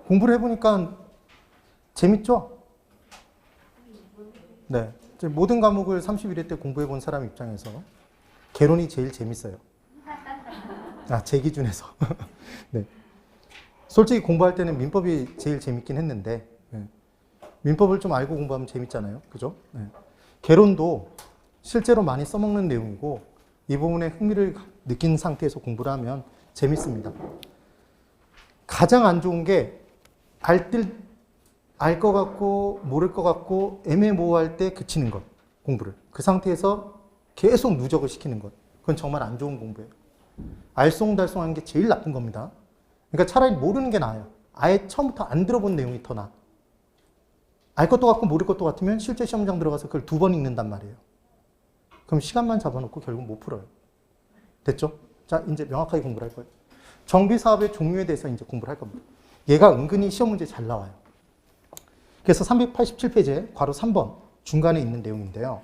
공부를 해보니까 재밌죠? 네. 모든 과목을 31회 때 공부해본 사람 입장에서 개론이 제일 재밌어요. 제 기준에서. 네. 솔직히 공부할 때는 민법이 제일 재밌긴 했는데, 네. 민법을 좀 알고 공부하면 재밌잖아요. 그죠? 네. 개론도 실제로 많이 써먹는 내용이고, 이 부분에 흥미를 느낀 상태에서 공부를 하면 재밌습니다. 가장 안 좋은 게, 알 것 같고, 모를 것 같고, 애매모호할 때 그치는 것, 공부를. 그 상태에서 계속 누적을 시키는 것. 그건 정말 안 좋은 공부예요. 알쏭달쏭한 게 제일 나쁜 겁니다. 그러니까 차라리 모르는 게 나아요. 아예 처음부터 안 들어본 내용이 더 나아. 알 것도 같고 모를 것도 같으면 실제 시험장 들어가서 그걸 2번 읽는단 말이에요. 그럼 시간만 잡아놓고 결국 못 풀어요. 됐죠? 자, 이제 명확하게 공부를 할 거예요. 정비사업의 종류에 대해서 이제 공부를 할 겁니다. 얘가 은근히 시험 문제 잘 나와요. 그래서 387페이지에 괄호 3번 중간에 있는 내용인데요.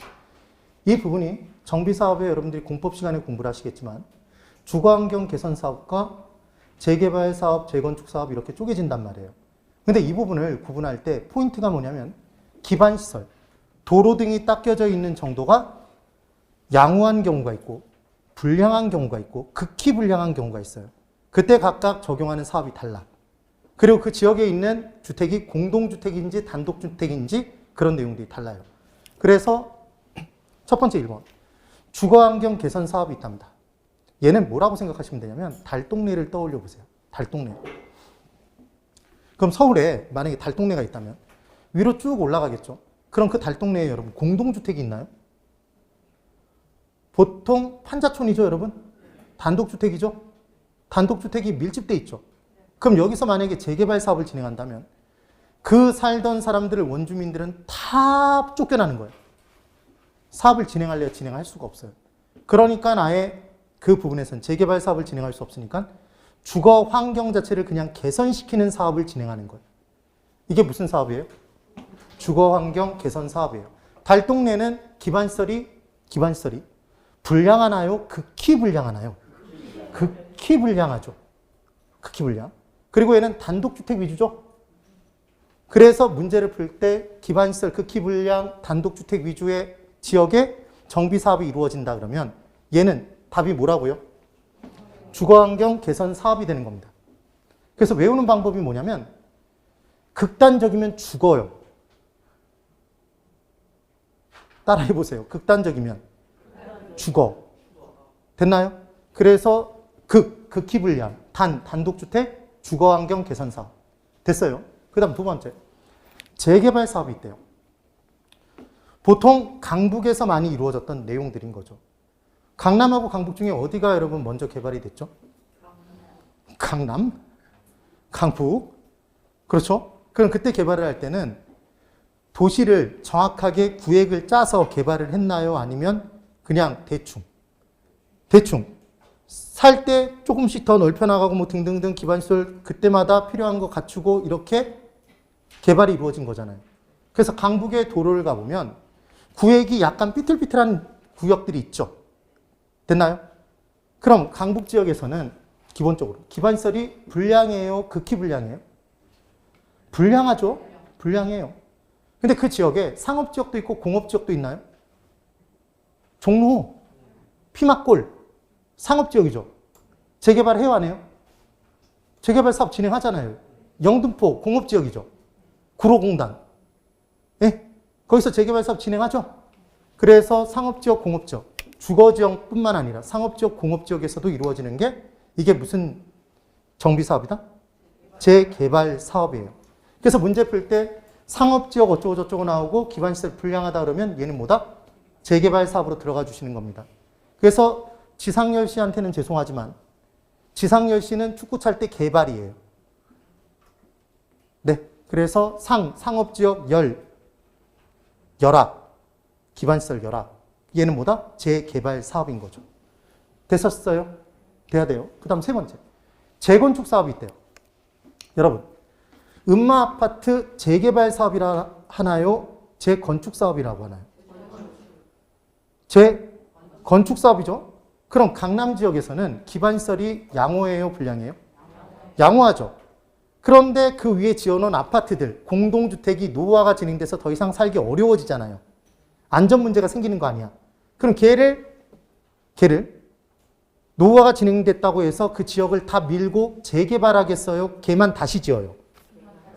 이 부분이 정비사업에 여러분들이 공법 시간에 공부를 하시겠지만 주거환경 개선 사업과 재개발 사업, 재건축 사업 이렇게 쪼개진단 말이에요. 근데 이 부분을 구분할 때 포인트가 뭐냐면 기반시설, 도로 등이 닦여져 있는 정도가 양호한 경우가 있고 불량한 경우가 있고 극히 불량한 경우가 있어요. 그때 각각 적용하는 사업이 달라. 그리고 그 지역에 있는 주택이 공동주택인지 단독주택인지 그런 내용들이 달라요. 그래서 첫 번째 1번 주거환경 개선 사업이 있답니다. 얘는 뭐라고 생각하시면 되냐면 달동네를 떠올려 보세요. 달동네. 그럼 서울에 만약에 달동네가 있다면 위로 쭉 올라가겠죠. 그럼 그 달동네에 여러분 공동주택이 있나요? 보통 판자촌이죠, 여러분? 단독주택이죠? 단독주택이 밀집돼 있죠. 그럼 여기서 만약에 재개발 사업을 진행한다면 그 살던 사람들을 원주민들은 다 쫓겨나는 거예요. 사업을 진행할래야 진행할 수가 없어요. 그러니까 아예 그 부분에서는 재개발 사업을 진행할 수 없으니까 주거 환경 자체를 그냥 개선시키는 사업을 진행하는 거예요. 이게 무슨 사업이에요? 주거 환경 개선 사업이에요. 달동네는 기반시설이 불량하나요? 극히 불량하나요? 극히 불량하죠. 극히 불량. 그리고 얘는 단독주택 위주죠. 그래서 문제를 풀 때 기반시설 극히 불량 단독주택 위주의 지역에 정비사업이 이루어진다 그러면 얘는 답이 뭐라고요? 주거환경 개선 사업이 되는 겁니다. 그래서 외우는 방법이 뭐냐면 극단적이면 죽어요. 따라해보세요. 극단적이면 죽어. 됐나요? 그래서 극히 불량 단독주택 주거환경 개선 사업. 됐어요. 그 다음 두 번째 재개발 사업이 있대요. 보통 강북에서 많이 이루어졌던 내용들인 거죠. 강남하고 강북 중에 어디가 여러분 먼저 개발이 됐죠? 강남? 강북? 그렇죠? 그럼 그때 개발을 할 때는 도시를 정확하게 구획을 짜서 개발을 했나요? 아니면 그냥 대충 살 때 조금씩 더 넓혀나가고 뭐 등등등 기반시설 그때마다 필요한 거 갖추고 이렇게 개발이 이루어진 거잖아요. 그래서 강북의 도로를 가보면 구획이 약간 삐뚤삐뚤한 구역들이 있죠. 됐나요? 그럼 강북 지역에서는 기본적으로 기반시설이 불량해요? 극히 불량해요? 불량하죠? 불량해요. 근데 그 지역에 상업지역도 있고 공업지역도 있나요? 종로, 피막골, 상업지역이죠. 재개발해요, 안 해요? 재개발 사업 진행하잖아요. 영등포, 공업지역이죠. 구로공단. 예? 거기서 재개발 사업 진행하죠? 그래서 상업지역, 공업지역, 주거지역뿐만 아니라 상업지역, 공업지역에서도 이루어지는 게 이게 무슨 정비사업이다? 재개발 사업이에요. 그래서 문제 풀 때 상업지역 어쩌고 저쩌고 나오고 기반시설 불량하다 그러면 얘는 뭐다? 재개발 사업으로 들어가 주시는 겁니다. 그래서 지상열 씨한테는 죄송하지만 지상열 씨는 축구 찰 때 개발이에요. 네. 그래서 상업지역 열악, 기반시설 열악. 얘는 뭐다? 재개발 사업인 거죠. 됐었어요? 돼야 돼요. 그 다음 세 번째. 재건축 사업이 있대요. 여러분, 음마아파트 재개발 사업이라 하나요? 재건축 사업이라고 하나요? 재건축 사업이죠. 그럼 강남 지역에서는 기반시설이 양호해요? 불량해요? 양호하죠. 그런데 그 위에 지어놓은 아파트들, 공동주택이 노후화가 진행돼서 더 이상 살기 어려워지잖아요. 안전 문제가 생기는 거 아니야. 그럼 걔를 노후화가 진행됐다고 해서 그 지역을 다 밀고 재개발하겠어요? 걔만 다시 지어요.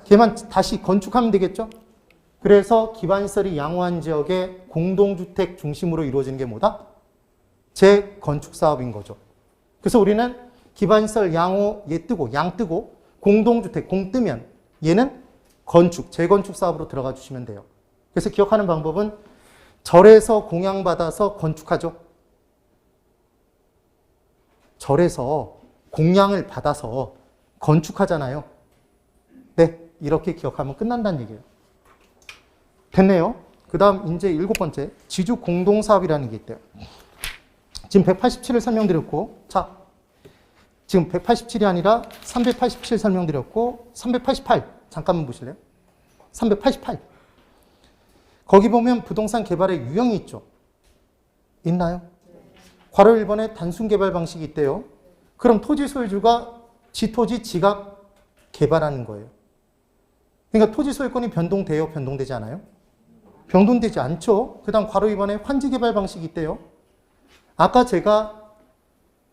걔만 다시 건축하면 되겠죠? 그래서 기반시설이 양호한 지역의 공동주택 중심으로 이루어지는 게 뭐다? 재건축 사업인 거죠. 그래서 우리는 기반시설 양호, 얘 뜨고, 양 뜨고, 공동주택, 공 뜨면 얘는 건축, 재건축 사업으로 들어가 주시면 돼요. 그래서 기억하는 방법은 절에서 공양받아서 건축하죠. 절에서 공양을 받아서 건축하잖아요. 네, 이렇게 기억하면 끝난다는 얘기예요. 됐네요. 그 다음 이제 7번째, 지주 공동사업이라는 게 있대요. 지금 187을 설명드렸고, 자, 지금 187이 아니라 387 설명드렸고, 388 잠깐만 보실래요? 388 거기 보면 부동산 개발의 유형이 있죠. 있나요? 괄호 1번에 단순 개발 방식이 있대요. 그럼 토지 소유주가 지 토지 지가 개발하는 거예요. 그러니까 토지 소유권이 변동돼요? 변동되지 않아요? 변동되지 않죠. 그 다음 괄호 2번에 환지 개발 방식이 있대요. 아까 제가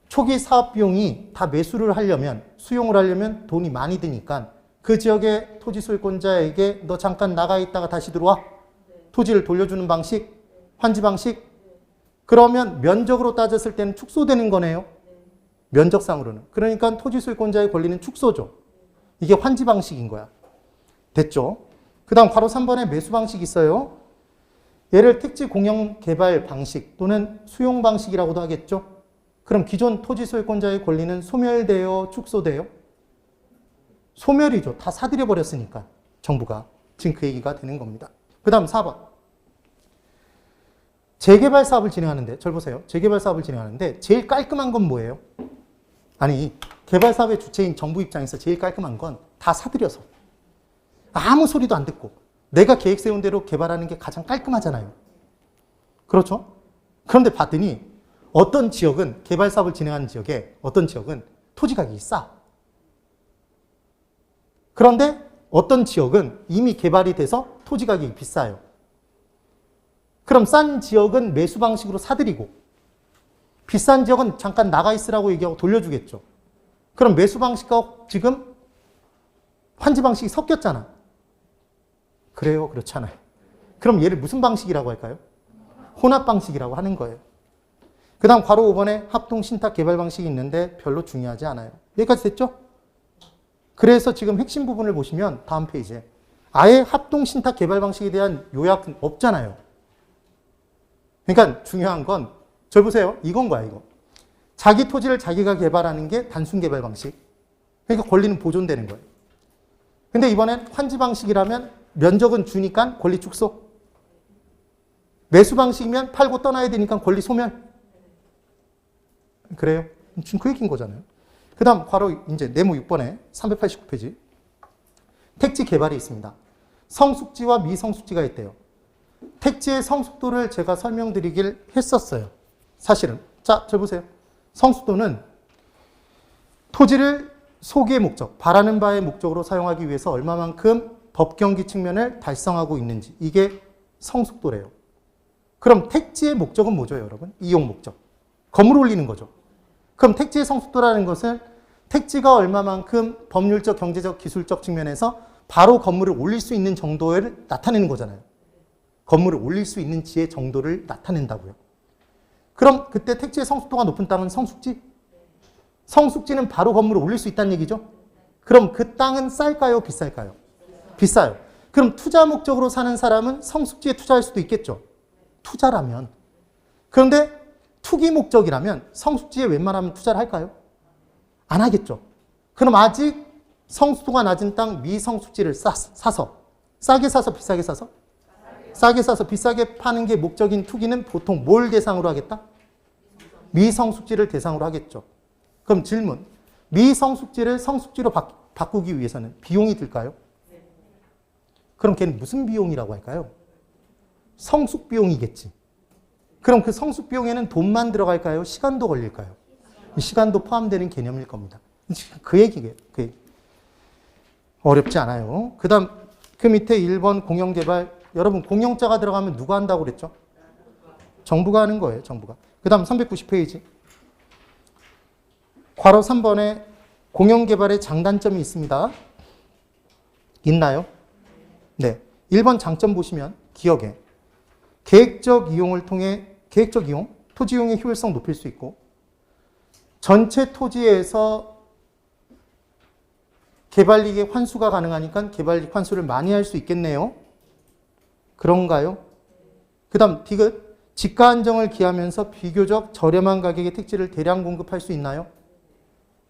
초기 사업 비용이 다 매수를 하려면, 수용을 하려면 돈이 많이 드니까 그 지역의 토지 소유권자에게 너 잠깐 나가 있다가 다시 들어와. 토지를 돌려주는 방식, 환지 방식. 그러면 면적으로 따졌을 때는 축소되는 거네요. 면적상으로는. 그러니까 토지 소유권자의 권리는 축소죠. 이게 환지 방식인 거야. 됐죠? 그 다음 괄호 3번에 매수 방식이 있어요. 얘를 택지 공영 개발 방식 또는 수용 방식이라고도 하겠죠. 그럼 기존 토지 소유권자의 권리는 소멸돼요? 축소돼요? 소멸이죠. 다 사들여 버렸으니까 정부가. 지금 그 얘기가 되는 겁니다. 그 다음 4번. 재개발 사업을 진행하는데, 절 보세요. 재개발 사업을 진행하는데 제일 깔끔한 건 뭐예요? 아니, 개발 사업의 주체인 정부 입장에서 제일 깔끔한 건 다 사들여서 아무 소리도 안 듣고 내가 계획 세운 대로 개발하는 게 가장 깔끔하잖아요. 그렇죠? 그런데 봤더니 어떤 지역은, 개발 사업을 진행하는 지역에 어떤 지역은 토지 가격이 싸. 그런데 어떤 지역은 이미 개발이 돼서 토지 가격이 비싸요. 그럼 싼 지역은 매수 방식으로 사들이고 비싼 지역은 잠깐 나가 있으라고 얘기하고 돌려주겠죠. 그럼 매수 방식과 지금 환지 방식이 섞였잖아. 그래요? 그렇잖아요. 그럼 얘를 무슨 방식이라고 할까요? 혼합 방식이라고 하는 거예요. 그 다음 괄호 5번에 합동 신탁 개발 방식이 있는데 별로 중요하지 않아요. 여기까지 됐죠? 그래서 지금 핵심 부분을 보시면 다음 페이지에 아예 합동 신탁 개발 방식에 대한 요약은 없잖아요. 그러니까 중요한 건, 절 보세요. 이건 거야, 이거. 자기 토지를 자기가 개발하는 게 단순 개발 방식. 그러니까 권리는 보존되는 거예요. 근데 이번엔 환지 방식이라면 면적은 주니까 권리 축소. 매수 방식이면 팔고 떠나야 되니까 권리 소멸. 그래요? 지금 그 얘기인 거잖아요. 그 다음 바로 이제 네모 6번에 389페이지. 택지 개발이 있습니다. 성숙지와 미성숙지가 있대요. 택지의 성숙도를 제가 설명드리길 했었어요. 사실은. 자, 저 보세요. 성숙도는 토지를 소기의 목적, 바라는 바의 목적으로 사용하기 위해서 얼마만큼 법경기 측면을 달성하고 있는지, 이게 성숙도래요. 그럼 택지의 목적은 뭐죠, 여러분? 이용 목적. 건물 올리는 거죠. 그럼 택지의 성숙도라는 것은 택지가 얼마만큼 법률적, 경제적, 기술적 측면에서 바로 건물을 올릴 수 있는 정도를 나타내는 거잖아요. 건물을 올릴 수 있는 지의 정도를 나타낸다고요. 그럼 그때 택지의 성숙도가 높은 땅은 성숙지? 성숙지는 바로 건물을 올릴 수 있다는 얘기죠? 그럼 그 땅은 쌀까요? 비쌀까요? 비싸요. 그럼 투자 목적으로 사는 사람은 성숙지에 투자할 수도 있겠죠? 투자라면. 그런데 투기 목적이라면 성숙지에 웬만하면 투자를 할까요? 안 하겠죠. 그럼 아직 성숙도가 낮은 땅 미성숙지를 사서, 싸게 사서 비싸게 사서? 싸게 사서 비싸게 파는 게 목적인 투기는 보통 뭘 대상으로 하겠다? 미성숙지를 대상으로 하겠죠. 그럼 질문, 미성숙지를 성숙지로 바꾸기 위해서는 비용이 들까요? 그럼 걔는 무슨 비용이라고 할까요? 성숙 비용이겠지. 그럼 그 성숙 비용에는 돈만 들어갈까요? 시간도 걸릴까요? 시간도 포함되는 개념일 겁니다. 그 얘기예요. 그 얘기. 어렵지 않아요. 그 다음 그 밑에 1번 공영개발. 여러분 공영자가 들어가면 누가 한다고 그랬죠? 정부가 하는 거예요. 정부가. 그 다음 390페이지. 괄호 3번에 공영개발의 장단점이 있습니다. 있나요? 네. 1번 장점 보시면 기억에 계획적 이용을 통해 계획적 이용, 토지 이용의 효율성 높일 수 있고 전체 토지에서 개발이익의 환수가 가능하니까 개발이익 환수를 많이 할 수 있겠네요. 그런가요? 그 다음 디귿. 지가 안정을 기하면서 비교적 저렴한 가격의 택지를 대량 공급할 수 있나요?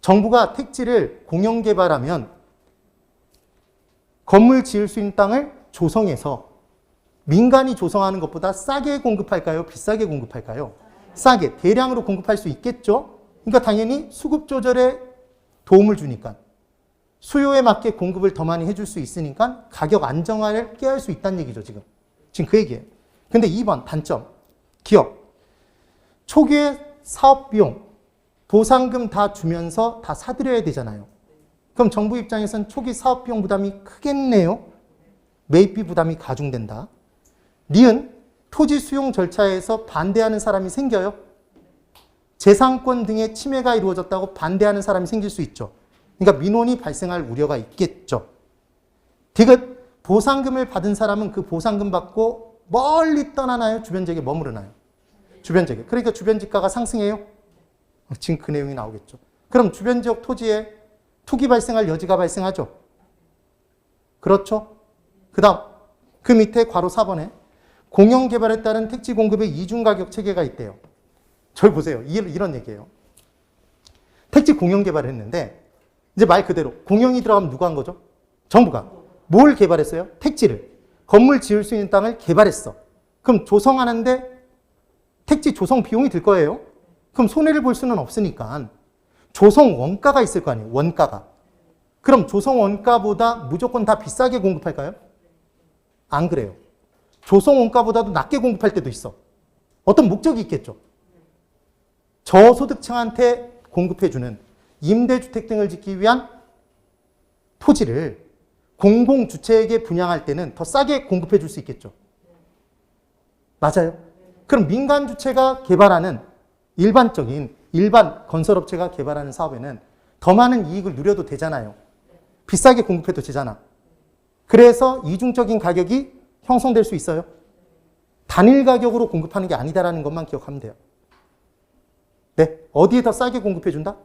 정부가 택지를 공영개발하면 건물 지을 수 있는 땅을 조성해서 민간이 조성하는 것보다 싸게 공급할까요? 비싸게 공급할까요? 싸게, 대량으로 공급할 수 있겠죠? 그러니까 당연히 수급 조절에 도움을 주니까 수요에 맞게 공급을 더 많이 해줄 수 있으니까 가격 안정화를 깨할 수 있다는 얘기죠, 지금. 지금 그 얘기예요. 근데 2번 단점, 기업. 초기에 사업 비용, 보상금 다 주면서 다 사들여야 되잖아요. 그럼 정부 입장에서는 초기 사업 비용 부담이 크겠네요. 매입비 부담이 가중된다. 니은 토지 수용 절차에서 반대하는 사람이 생겨요. 재산권 등의 침해가 이루어졌다고 반대하는 사람이 생길 수 있죠. 그러니까 민원이 발생할 우려가 있겠죠. 디귿 보상금을 받은 사람은 그 보상금 받고 멀리 떠나나요? 주변 지역에 머무르나요? 주변 지역에. 그러니까 주변 집가가 상승해요? 지금 그 내용이 나오겠죠. 그럼 주변 지역 토지에 투기 발생할 여지가 발생하죠. 그렇죠? 그 다음 그 밑에 괄호 4번에 공영개발에 따른 택지 공급의 이중가격 체계가 있대요. 저기 보세요. 이런 얘기예요. 택지 공영개발을 했는데 이제 말 그대로 공영이 들어가면 누가 한 거죠? 정부가. 뭘 개발했어요? 택지를. 건물 지을 수 있는 땅을 개발했어. 그럼 조성하는데 택지 조성 비용이 들 거예요. 그럼 손해를 볼 수는 없으니까 조성 원가가 있을 거 아니에요. 원가가. 그럼 조성 원가보다 무조건 다 비싸게 공급할까요? 안 그래요. 조성 원가보다도 낮게 공급할 때도 있어. 어떤 목적이 있겠죠. 저소득층한테 공급해주는 임대주택 등을 짓기 위한 토지를 공공주체에게 분양할 때는 더 싸게 공급해 줄 수 있겠죠. 맞아요. 그럼 민간주체가 개발하는 일반 건설업체가 개발하는 사업에는 더 많은 이익을 누려도 되잖아요. 비싸게 공급해도 되잖아. 그래서 이중적인 가격이 형성될 수 있어요. 단일 가격으로 공급하는 게 아니다라는 것만 기억하면 돼요. 네, 어디에 더 싸게 공급해준다?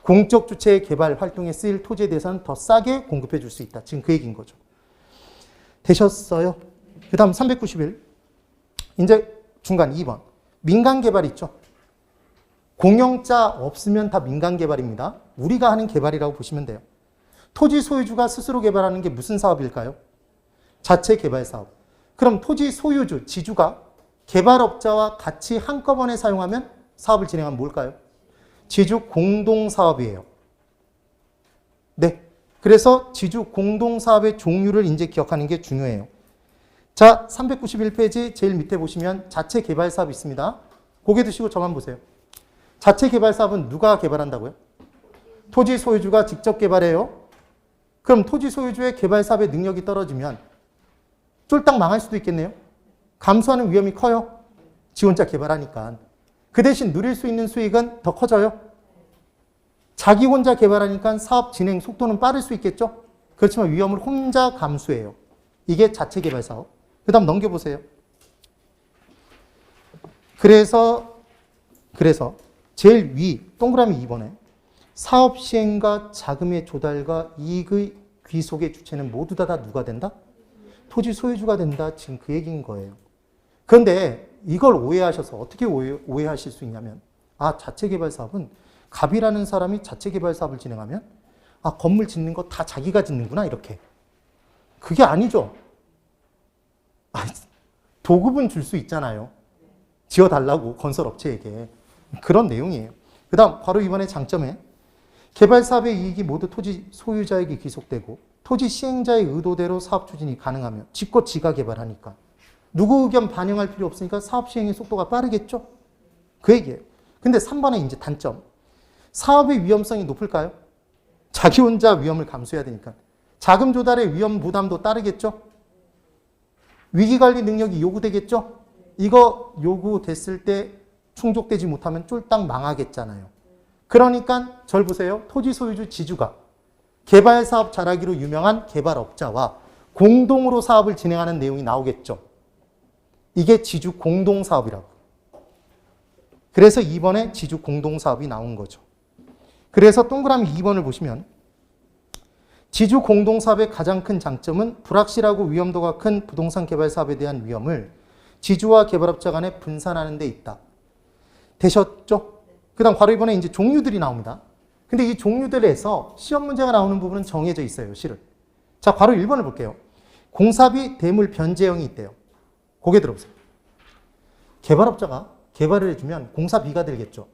공적 주체의 개발 활동에 쓰일 토지에 대해서는 더 싸게 공급해 줄 수 있다. 지금 그 얘기인 거죠. 되셨어요? 그 다음 391. 이제 중간 2번. 민간 개발 있죠? 공영자 없으면 다 민간 개발입니다. 우리가 하는 개발이라고 보시면 돼요. 토지 소유주가 스스로 개발하는 게 무슨 사업일까요? 자체 개발 사업. 그럼 토지 소유주, 지주가 개발업자와 같이 한꺼번에 사용하면 사업을 진행하면 뭘까요? 지주 공동사업이에요. 네. 그래서 지주 공동사업의 종류를 이제 기억하는 게 중요해요. 자, 391페이지 제일 밑에 보시면 자체 개발 사업이 있습니다. 고개 드시고 저만 보세요. 자체 개발 사업은 누가 개발한다고요? 토지 소유주가 직접 개발해요. 그럼 토지 소유주의 개발 사업의 능력이 떨어지면 쫄딱 망할 수도 있겠네요. 감소하는 위험이 커요. 지 혼자 개발하니까. 그 대신 누릴 수 있는 수익은 더 커져요. 자기 혼자 개발하니까 사업 진행 속도는 빠를 수 있겠죠. 그렇지만 위험을 혼자 감수해요. 이게 자체 개발 사업. 그 다음 넘겨보세요. 그래서 제일 위 동그라미 2번에 사업 시행과 자금의 조달과 이익의 귀속의 주체는 모두 다 누가 된다? 토지 소유주가 된다. 지금 그 얘기인 거예요. 그런데 이걸 오해하셔서 어떻게 오해하실 수 있냐면 자체 개발 사업은 갑이라는 사람이 자체 개발 사업을 진행하면 건물 짓는 거 다 자기가 짓는구나 이렇게. 그게 아니죠. 도급은 줄 수 있잖아요. 지어달라고 건설업체에게. 그런 내용이에요. 그 다음 바로 이번에 장점에 개발 사업의 이익이 모두 토지 소유자에게 귀속되고 토지 시행자의 의도대로 사업 추진이 가능하며 짓고 지가 개발하니까 누구 의견 반영할 필요 없으니까 사업 시행의 속도가 빠르겠죠? 그 얘기예요. 근데 3번에 이제 단점. 사업의 위험성이 높을까요? 자기 혼자 위험을 감수해야 되니까. 자금 조달의 위험 부담도 따르겠죠? 위기관리 능력이 요구되겠죠? 이거 요구됐을 때 충족되지 못하면 쫄딱 망하겠잖아요. 그러니까 절 보세요. 토지 소유주 지주가 개발사업 잘하기로 유명한 개발업자와 공동으로 사업을 진행하는 내용이 나오겠죠. 이게 지주 공동사업이라고. 그래서 2번에 지주 공동사업이 나온 거죠. 그래서 동그라미 2번을 보시면 지주 공동사업의 가장 큰 장점은 불확실하고 위험도가 큰 부동산 개발 사업에 대한 위험을 지주와 개발업자 간에 분산하는 데 있다. 되셨죠? 그 다음 괄호 2번에 이제 종류들이 나옵니다. 근데 이 종류들에서 시험 문제가 나오는 부분은 정해져 있어요, 실은. 자, 괄호 1번을 볼게요. 공사비 대물 변제형이 있대요. 고개 들어보세요. 개발업자가 개발을 해주면 공사비가 들겠죠.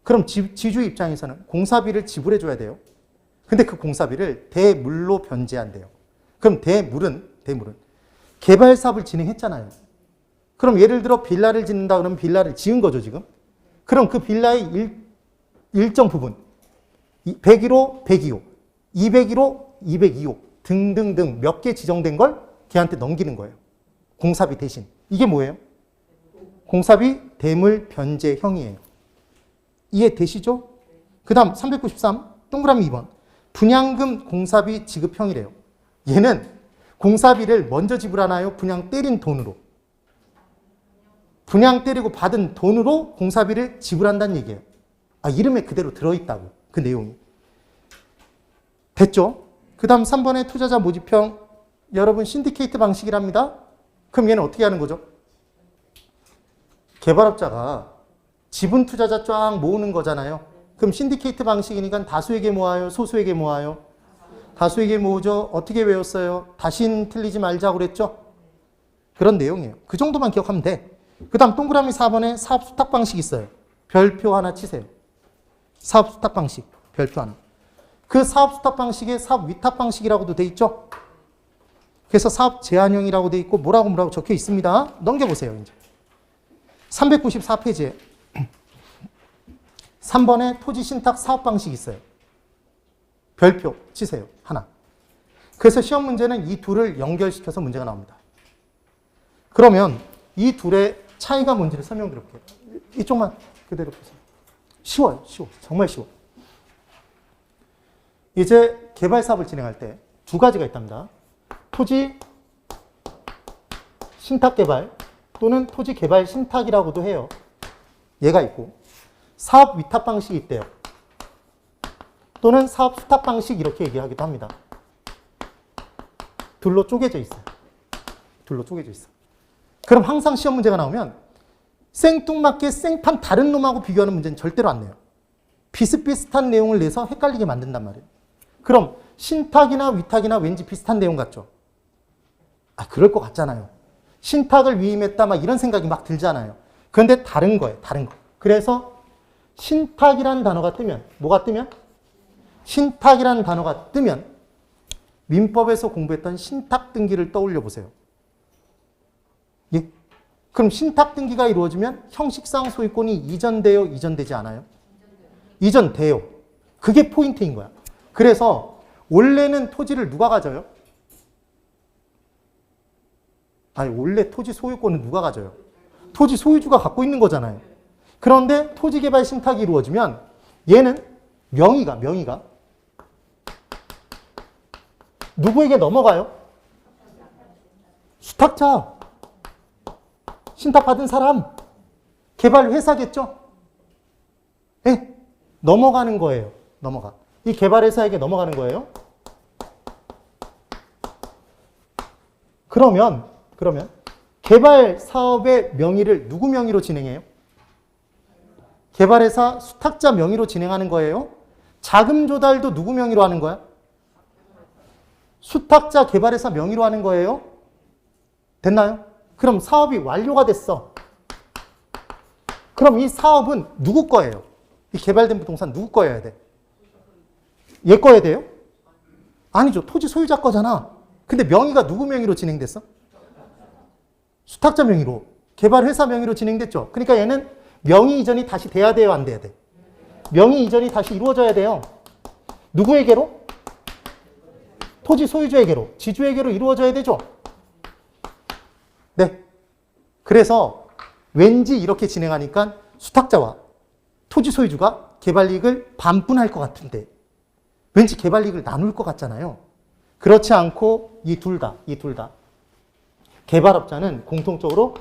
그럼 지주 입장에서는 공사비를 지불해줘야 돼요. 근데 그 공사비를 대물로 변제한대요. 그럼 대물은 개발 사업을 진행했잖아요. 그럼 예를 들어 빌라를 짓는다 그러면 빌라를 지은 거죠, 지금. 그럼 그 빌라의 일정 부분 101호, 102호, 201호, 202호 등등등 몇 개 지정된 걸 걔한테 넘기는 거예요. 공사비 대신. 이게 뭐예요? 공사비 대물 변제형이에요. 이해되시죠? 그 다음 393 동그라미 2번. 분양금 공사비 지급형이래요. 얘는 공사비를 먼저 지불하나요? 분양 때린 돈으로? 분양 때리고 받은 돈으로 공사비를 지불한다는 얘기예요. 아, 이름에 그대로 들어있다고. 그 내용이. 됐죠? 그 다음 3번의 투자자 모집형. 여러분 신디케이트 방식이랍니다. 그럼 얘는 어떻게 하는 거죠? 개발업자가 지분 투자자 쫙 모으는 거잖아요. 그럼 신디케이트 방식이니까 다수에게 모아요? 소수에게 모아요? 다수에게 모으죠. 어떻게 외웠어요? 다신 틀리지 말자고 그랬죠? 그런 내용이에요. 그 정도만 기억하면 돼. 그 다음 동그라미 4번에 사업 수탁 방식이 있어요. 별표 하나 치세요. 사업 수탁 방식. 별표 하나. 그 사업 수탁 방식에 사업 위탁 방식이라고도 돼 있죠? 그래서 사업 제한형이라고 돼 있고 뭐라고 적혀 있습니다. 넘겨보세요. 이제 394페이지에 3번에 토지 신탁 사업 방식이 있어요. 별표 치세요. 하나. 그래서 시험 문제는 이 둘을 연결시켜서 문제가 나옵니다. 그러면 이 둘의 차이가 뭔지를 설명드릴게요. 이쪽만 그대로 보세요. 쉬워요. 쉬워. 정말 쉬워. 이제 개발 사업을 진행할 때 두 가지가 있답니다. 토지 신탁 개발 또는 토지 개발 신탁이라고도 해요. 얘가 있고 사업 위탁 방식이 있대요. 또는 사업 수탁 방식 이렇게 얘기하기도 합니다. 둘로 쪼개져 있어요. 둘로 쪼개져 있어. 그럼 항상 시험 문제가 나오면 생뚱맞게 생판 다른 놈하고 비교하는 문제는 절대로 안 내요. 비슷비슷한 내용을 내서 헷갈리게 만든단 말이에요. 그럼 신탁이나 위탁이나 왠지 비슷한 내용 같죠? 아, 그럴 것 같잖아요. 신탁을 위임했다 막 이런 생각이 막 들잖아요. 그런데 다른 거예요. 다른 거. 그래서 신탁이라는 단어가 뜨면 뭐가 뜨면? 신탁이라는 단어가 뜨면 민법에서 공부했던 신탁 등기를 떠올려 보세요. 예? 그럼 신탁 등기가 이루어지면 형식상 소유권이 이전돼요? 이전되지 않아요? 이전돼요. 그게 포인트인 거야. 그래서 원래는 토지를 누가 가져요? 아니, 원래 토지 소유권은 누가 가져요? 토지 소유주가 갖고 있는 거잖아요. 그런데 토지 개발 신탁이 이루어지면 얘는 명의가 누구에게 넘어가요? 수탁자. 신탁받은 사람. 개발 회사겠죠? 네? 넘어가는 거예요. 넘어가. 이 개발 회사에게 넘어가는 거예요. 그러면 개발 사업의 명의를 누구 명의로 진행해요? 개발회사 수탁자 명의로 진행하는 거예요. 자금 조달도 누구 명의로 하는 거야? 수탁자 개발회사 명의로 하는 거예요. 됐나요? 그럼 사업이 완료가 됐어. 그럼 이 사업은 누구 거예요? 이 개발된 부동산 누구 거여야 돼? 얘 거여야 돼요? 아니죠. 토지 소유자 거잖아. 근데 명의가 누구 명의로 진행됐어? 수탁자 명의로. 개발회사 명의로 진행됐죠. 그러니까 얘는 명의 이전이 다시 돼야 돼요? 안 돼야 돼? 명의 이전이 다시 이루어져야 돼요. 누구에게로? 토지 소유주에게로, 지주에게로 이루어져야 되죠. 네. 그래서 왠지 이렇게 진행하니까 수탁자와 토지 소유주가 개발이익을 반분할 것 같은데 왠지 개발이익을 나눌 것 같잖아요. 그렇지 않고 이 둘 다 개발업자는 공통적으로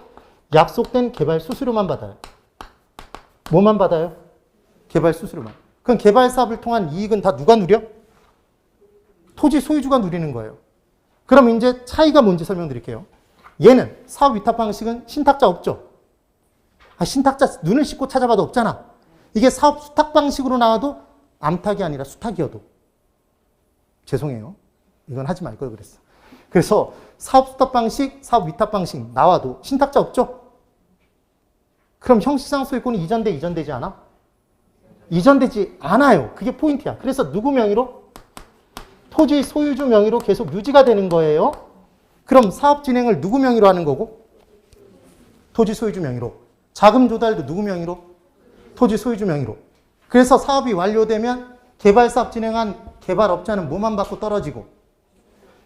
약속된 개발 수수료만 받아요. 뭐만 받아요? 개발 수수료만. 그럼 개발 사업을 통한 이익은 다 누가 누려? 토지 소유주가 누리는 거예요. 그럼 이제 차이가 뭔지 설명드릴게요. 얘는 사업 위탁 방식은 신탁자 없죠? 신탁자 눈을 씻고 찾아봐도 없잖아. 이게 사업 수탁 방식으로 나와도 암탉이 아니라 수탁이어도. 죄송해요. 이건 하지 말 걸 그랬어. 그래서 사업 수탁 방식, 사업 위탁 방식 나와도 신탁자 없죠? 그럼 형식상 소유권이 이전되지 않아? 이전되지 않아요. 그게 포인트야. 그래서 누구 명의로? 토지 소유주 명의로 계속 유지가 되는 거예요. 그럼 사업 진행을 누구 명의로 하는 거고? 토지 소유주 명의로. 자금 조달도 누구 명의로? 토지 소유주 명의로. 그래서 사업이 완료되면 개발 사업 진행한 개발업자는 뭐만 받고 떨어지고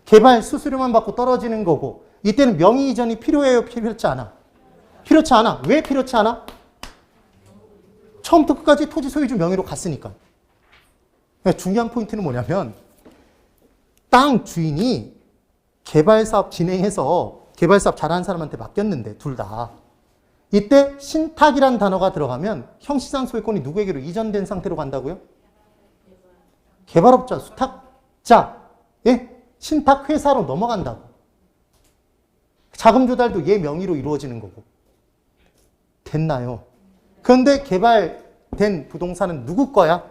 개발 수수료만 받고 떨어지는 거고 이때는 명의 이전이 필요해요? 필요치 않아? 필요치 않아. 왜 필요치 않아? 처음부터 끝까지 토지 소유주 명의로 갔으니까. 중요한 포인트는 뭐냐면 땅 주인이 개발 사업 진행해서 개발 사업 잘하는 사람한테 맡겼는데 둘 다. 이때 신탁이란 단어가 들어가면 형식상 소유권이 누구에게로 이전된 상태로 간다고요? 개발업자, 수탁자, 신탁 회사로 넘어간다고. 자금 조달도 얘 명의로 이루어지는 거고. 됐나요? 그런데 개발된 부동산은 누구 거야?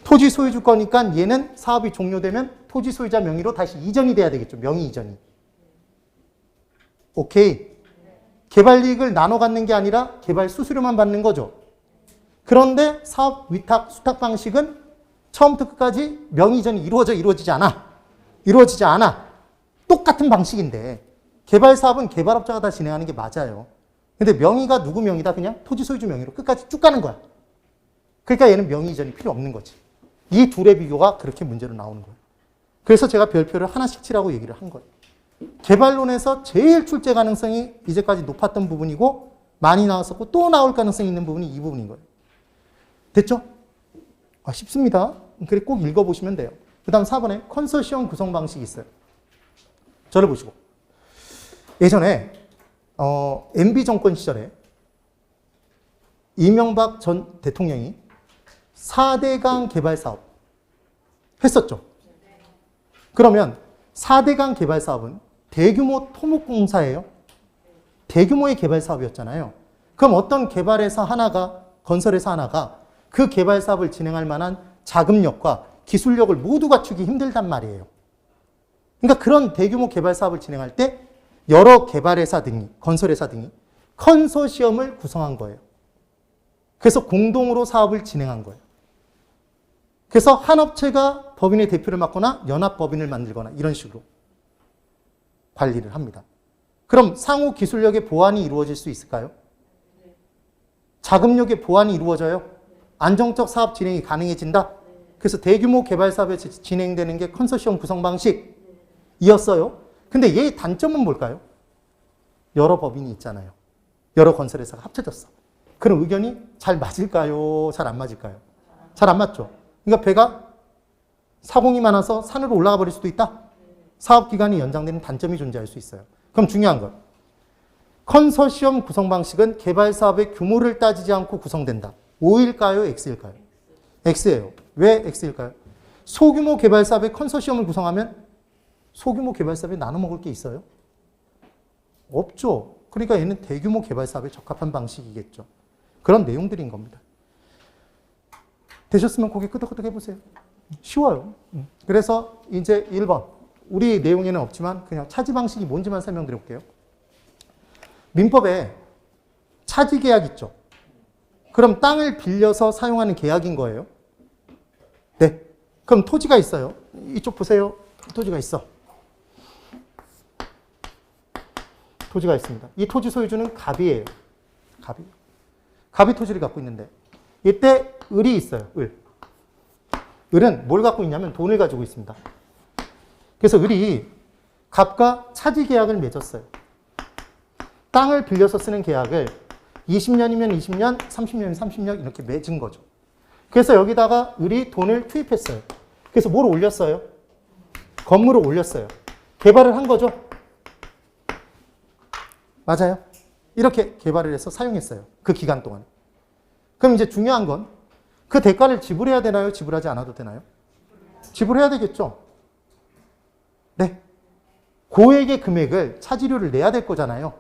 토지 소유주 거니까 얘는 사업이 종료되면 토지 소유자 명의로 다시 이전이 돼야 되겠죠. 명의 이전이. 오케이. 개발 이익을 나눠 갖는 게 아니라 개발 수수료만 받는 거죠. 그런데 사업 위탁 수탁 방식은 처음부터 끝까지 명의 이전이 이루어지지 않아. 이루어지지 않아. 똑같은 방식인데 개발 사업은 개발업자가 다 진행하는 게 맞아요. 근데 명의가 누구 명의다? 그냥 토지 소유주 명의로 끝까지 쭉 가는 거야. 그러니까 얘는 명의 이전이 필요 없는 거지. 이 둘의 비교가 그렇게 문제로 나오는 거예요. 그래서 제가 별표를 하나씩 치라고 얘기를 한 거예요. 개발론에서 제일 출제 가능성이 이제까지 높았던 부분이고 많이 나왔었고 또 나올 가능성이 있는 부분이 이 부분인 거예요. 됐죠? 쉽습니다. 그래 꼭 읽어보시면 돼요. 그 다음 4번에 컨소시엄 구성 방식이 있어요. 저를 보시고. 예전에 MB 정권 시절에 이명박 전 대통령이 4대강 개발 사업 했었죠. 그러면 4대강 개발 사업은 대규모 토목공사예요. 대규모의 개발 사업이었잖아요. 그럼 어떤 개발회사 하나가, 건설회사 하나가 그 개발 사업을 진행할 만한 자금력과 기술력을 모두 갖추기 힘들단 말이에요. 그러니까 그런 대규모 개발 사업을 진행할 때 여러 개발회사 등이, 건설회사 등이 컨소시엄을 구성한 거예요. 그래서 공동으로 사업을 진행한 거예요. 그래서 한 업체가 법인의 대표를 맡거나 연합법인을 만들거나 이런 식으로 관리를 합니다. 그럼 상호 기술력의 보완이 이루어질 수 있을까요? 자금력의 보완이 이루어져요? 안정적 사업 진행이 가능해진다? 그래서 대규모 개발 사업이 진행되는 게 컨소시엄 구성 방식이었어요. 근데 얘의 단점은 뭘까요? 여러 법인이 있잖아요. 여러 건설회사가 합쳐졌어. 그럼 의견이 잘 맞을까요? 잘 안 맞을까요? 잘 안 맞죠? 그러니까 배가 사공이 많아서 산으로 올라가 버릴 수도 있다. 사업 기간이 연장되는 단점이 존재할 수 있어요. 그럼 중요한 건 컨소시엄 구성 방식은 개발 사업의 규모를 따지지 않고 구성된다. O일까요? X일까요? X예요. 왜 X일까요? 소규모 개발 사업의 컨소시엄을 구성하면 소규모 개발 사업에 나눠 먹을 게 있어요? 없죠. 그러니까 얘는 대규모 개발 사업에 적합한 방식이겠죠. 그런 내용들인 겁니다. 되셨으면 고개 끄덕끄덕 해보세요. 쉬워요. 그래서 이제 1번. 우리 내용에는 없지만 그냥 차지 방식이 뭔지만 설명드려볼게요. 민법에 차지 계약 있죠. 그럼 땅을 빌려서 사용하는 계약인 거예요. 네. 그럼 토지가 있어요. 이쪽 보세요. 토지가 있어. 토지가 있습니다. 이 토지 소유주는 갑이에요. 갑이 토지를 갖고 있는데 이때 을이 있어요. 을. 을은 뭘 갖고 있냐면 돈을 가지고 있습니다. 그래서 을이 갑과 차지 계약을 맺었어요. 땅을 빌려서 쓰는 계약을 20년이면 20년, 30년이면 30년 이렇게 맺은 거죠. 그래서 여기다가 을이 돈을 투입했어요. 그래서 뭘 올렸어요? 건물을 올렸어요. 개발을 한 거죠. 맞아요. 이렇게 개발을 해서 사용했어요. 그 기간 동안. 그럼 이제 중요한 건 그 대가를 지불해야 되나요? 지불하지 않아도 되나요? 지불해야 되겠죠. 네. 고액의 금액을 차지료를 내야 될 거잖아요.